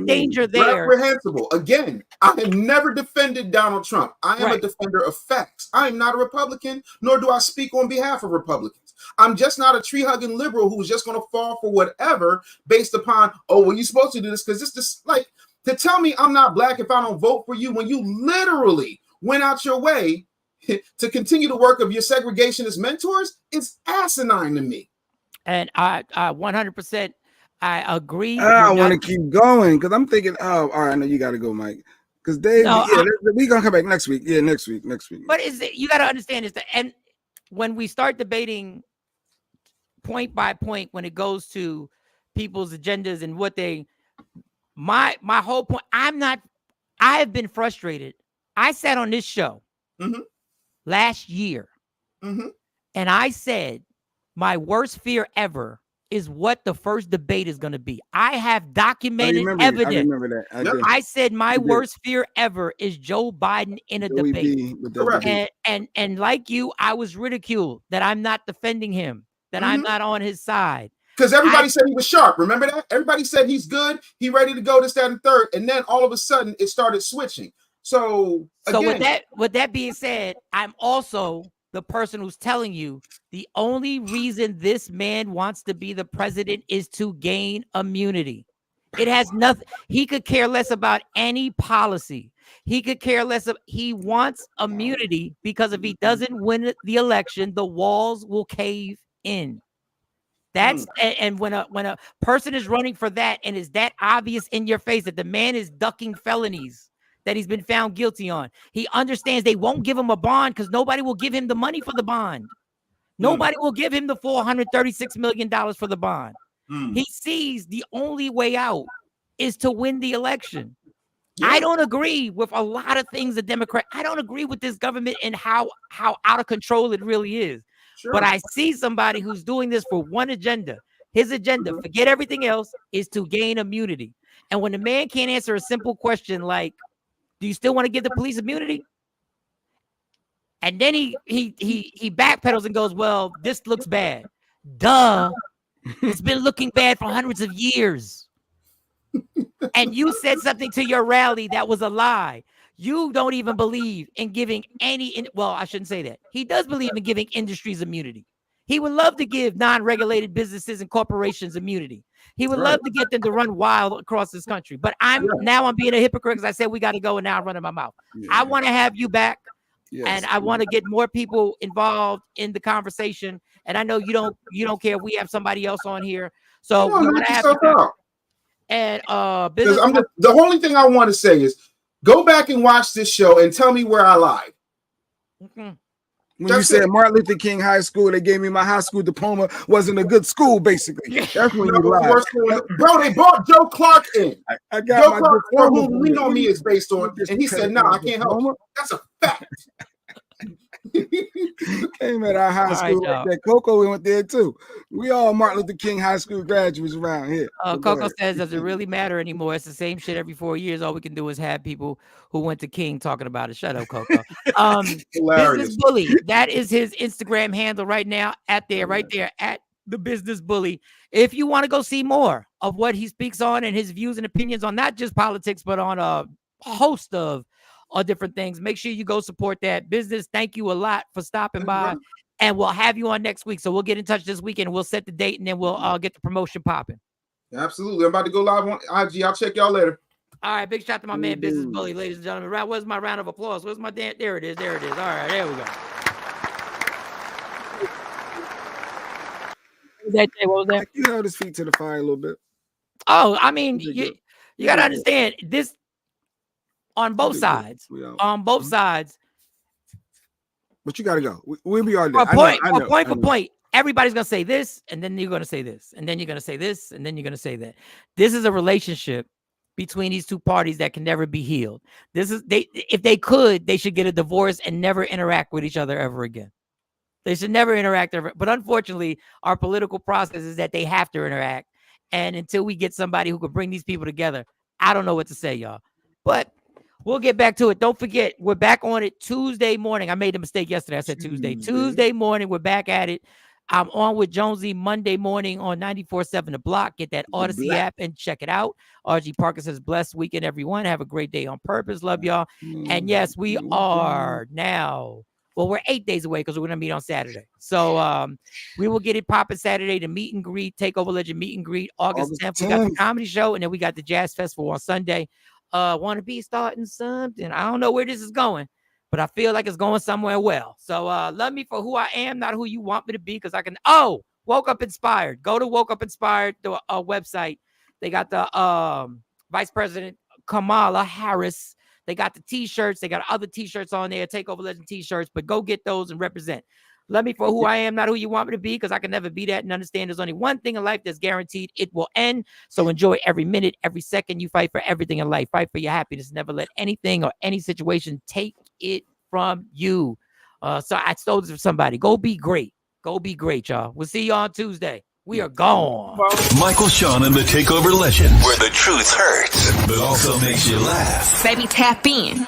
danger there. Reprehensible. Again, I have never defended Donald Trump. I am a defender of facts. I am not a Republican, nor do I speak on behalf of Republicans. I'm just not a tree-hugging liberal who's just going to fall for whatever based upon, oh, well, you're supposed to do this because this like to tell me I'm not black if I don't vote for you when you literally went out your way to continue the work of your segregationist mentors. It's asinine to me. And I 100%. I agree. I want to keep going because I'm thinking, all right, I know you got to go, Mike. Because Dave, we're going to come back next week. Yeah, next week. But you got to understand is that, and when we start debating point by point, when it goes to people's agendas and what they, my whole point, I have been frustrated. I sat on this show last year and I said, my worst fear ever is what the first debate is going to be. I have documented evidence. I remember that. I said my worst fear ever is Joe Biden in a debate. And like you, I was ridiculed that I'm not defending him, that I'm not on his side. Because everybody said he was sharp. Remember that? Everybody said he's good. He ready to go, this, that, and third. And then all of a sudden it started switching. So with that being said, I'm also the person who's telling you the only reason this man wants to be the president is to gain immunity. It has nothing. He could care less about any policy. He could care less. He wants immunity because if he doesn't win the election, the walls will cave in. That's and when a person is running for that and is that obvious in your face that the man is ducking felonies that he's been found guilty on. He understands they won't give him a bond because nobody will give him the money for the bond. Nobody will give him the $436 million for the bond. He sees the only way out is to win the election. I don't agree with a lot of things the Democrat. I don't agree with this government and how out of control it really is. But I see somebody who's doing this for one agenda. His agenda, forget everything else, is to gain immunity. And when the man can't answer a simple question like, do you still want to give the police immunity? And then he backpedals and goes, well, this looks bad. Duh. It's been looking bad for hundreds of years. And you said something to your rally that was a lie. You don't even believe in giving well, I shouldn't say that. He does believe in giving industries immunity. He would love to give non-regulated businesses and corporations immunity. He would love to get them to run wild across this country. But I'm being a hypocrite because I said we got to go and now I'm running my mouth. I want to have you back Yes. And I want to get more people involved in the conversation. And I know you don't care if we have somebody else on here. So we want to have and business. The only thing I want to say is go back and watch this show and tell me where I lied. When you said Martin Luther King High School, they gave me my high school diploma, wasn't a good school, basically. That's when you lied. Bro, they brought Joe Clark in. I got Joe my Clark, diploma. who Lean On Me is based on, and he said, "No, I can't help you." That's a fact. Came at our high school like that. Coco went there too. We all Martin Luther King High School graduates around here. Coco says, does it really matter anymore? It's the same shit every 4 years. All we can do is have people who went to King talking about it. Shut up, Coco. Business Bully. That is his Instagram handle right now right there at the Business Bully. If you want to go see more of what he speaks on and his views and opinions on not just politics, but on a host of different things, make sure you go support that business. Thank you a lot for stopping by, and we'll have you on next week. So we'll get in touch this weekend. We'll set the date, and then we'll get the promotion popping. Absolutely. I'm about to go live on IG. I'll check y'all later. All right, big shout to my man Business Bully, ladies and gentlemen. Where's my round of applause? Where's my damn? There it is. All right, there we go. What was that? You held his feet to the fire a little bit. Oh, I mean, you got to understand this. On both sides. On both sides. But you got to go. We'll be all day. Point for point. Everybody's going to say this, and then you're going to say this, and then you're going to say this, and then you're going to say that. This is a relationship between these two parties that can never be healed. If they could, they should get a divorce and never interact with each other ever again. They should never interact ever. But unfortunately, our political process is that they have to interact. And until we get somebody who could bring these people together, I don't know what to say, y'all. But we'll get back to it. Don't forget, we're back on it Tuesday morning. I made a mistake yesterday. I said Tuesday. Tuesday morning, we're back at it. I'm on with Jonesy Monday morning on 94.7 The Block. Get that Odyssey app and check it out. RG Parker says, blessed weekend, everyone. Have a great day on purpose. Love y'all. And yes, we are now. Well, we're 8 days away because we're going to meet on Saturday. So we will get it popping Saturday, the meet and greet, Takeover Legend meet and greet. August 10th, we got the comedy show, and then we got the Jazz Festival on Sunday. Want to be starting something. I don't know where this is going, but I feel like it's going somewhere well. So love me for who I am, not who you want me to be, because I can. Woke Up Inspired. Go to Woke Up Inspired, the website. They got the Vice President Kamala Harris. They got the T-shirts. They got other T-shirts on there, Takeover Legend T-shirts. But go get those and represent. Love me for who I am, not who you want me to be, because I can never be that, and understand there's only one thing in life that's guaranteed. It will end. So enjoy every minute, every second. You fight for everything in life. Fight for your happiness. Never let anything or any situation take it from you. So I stole this from somebody. Go be great. Go be great, y'all. We'll see y'all on Tuesday. We are gone. Michael Shawn and the Takeover Legend, where the truth hurts, but also makes you laugh. Baby, tap in.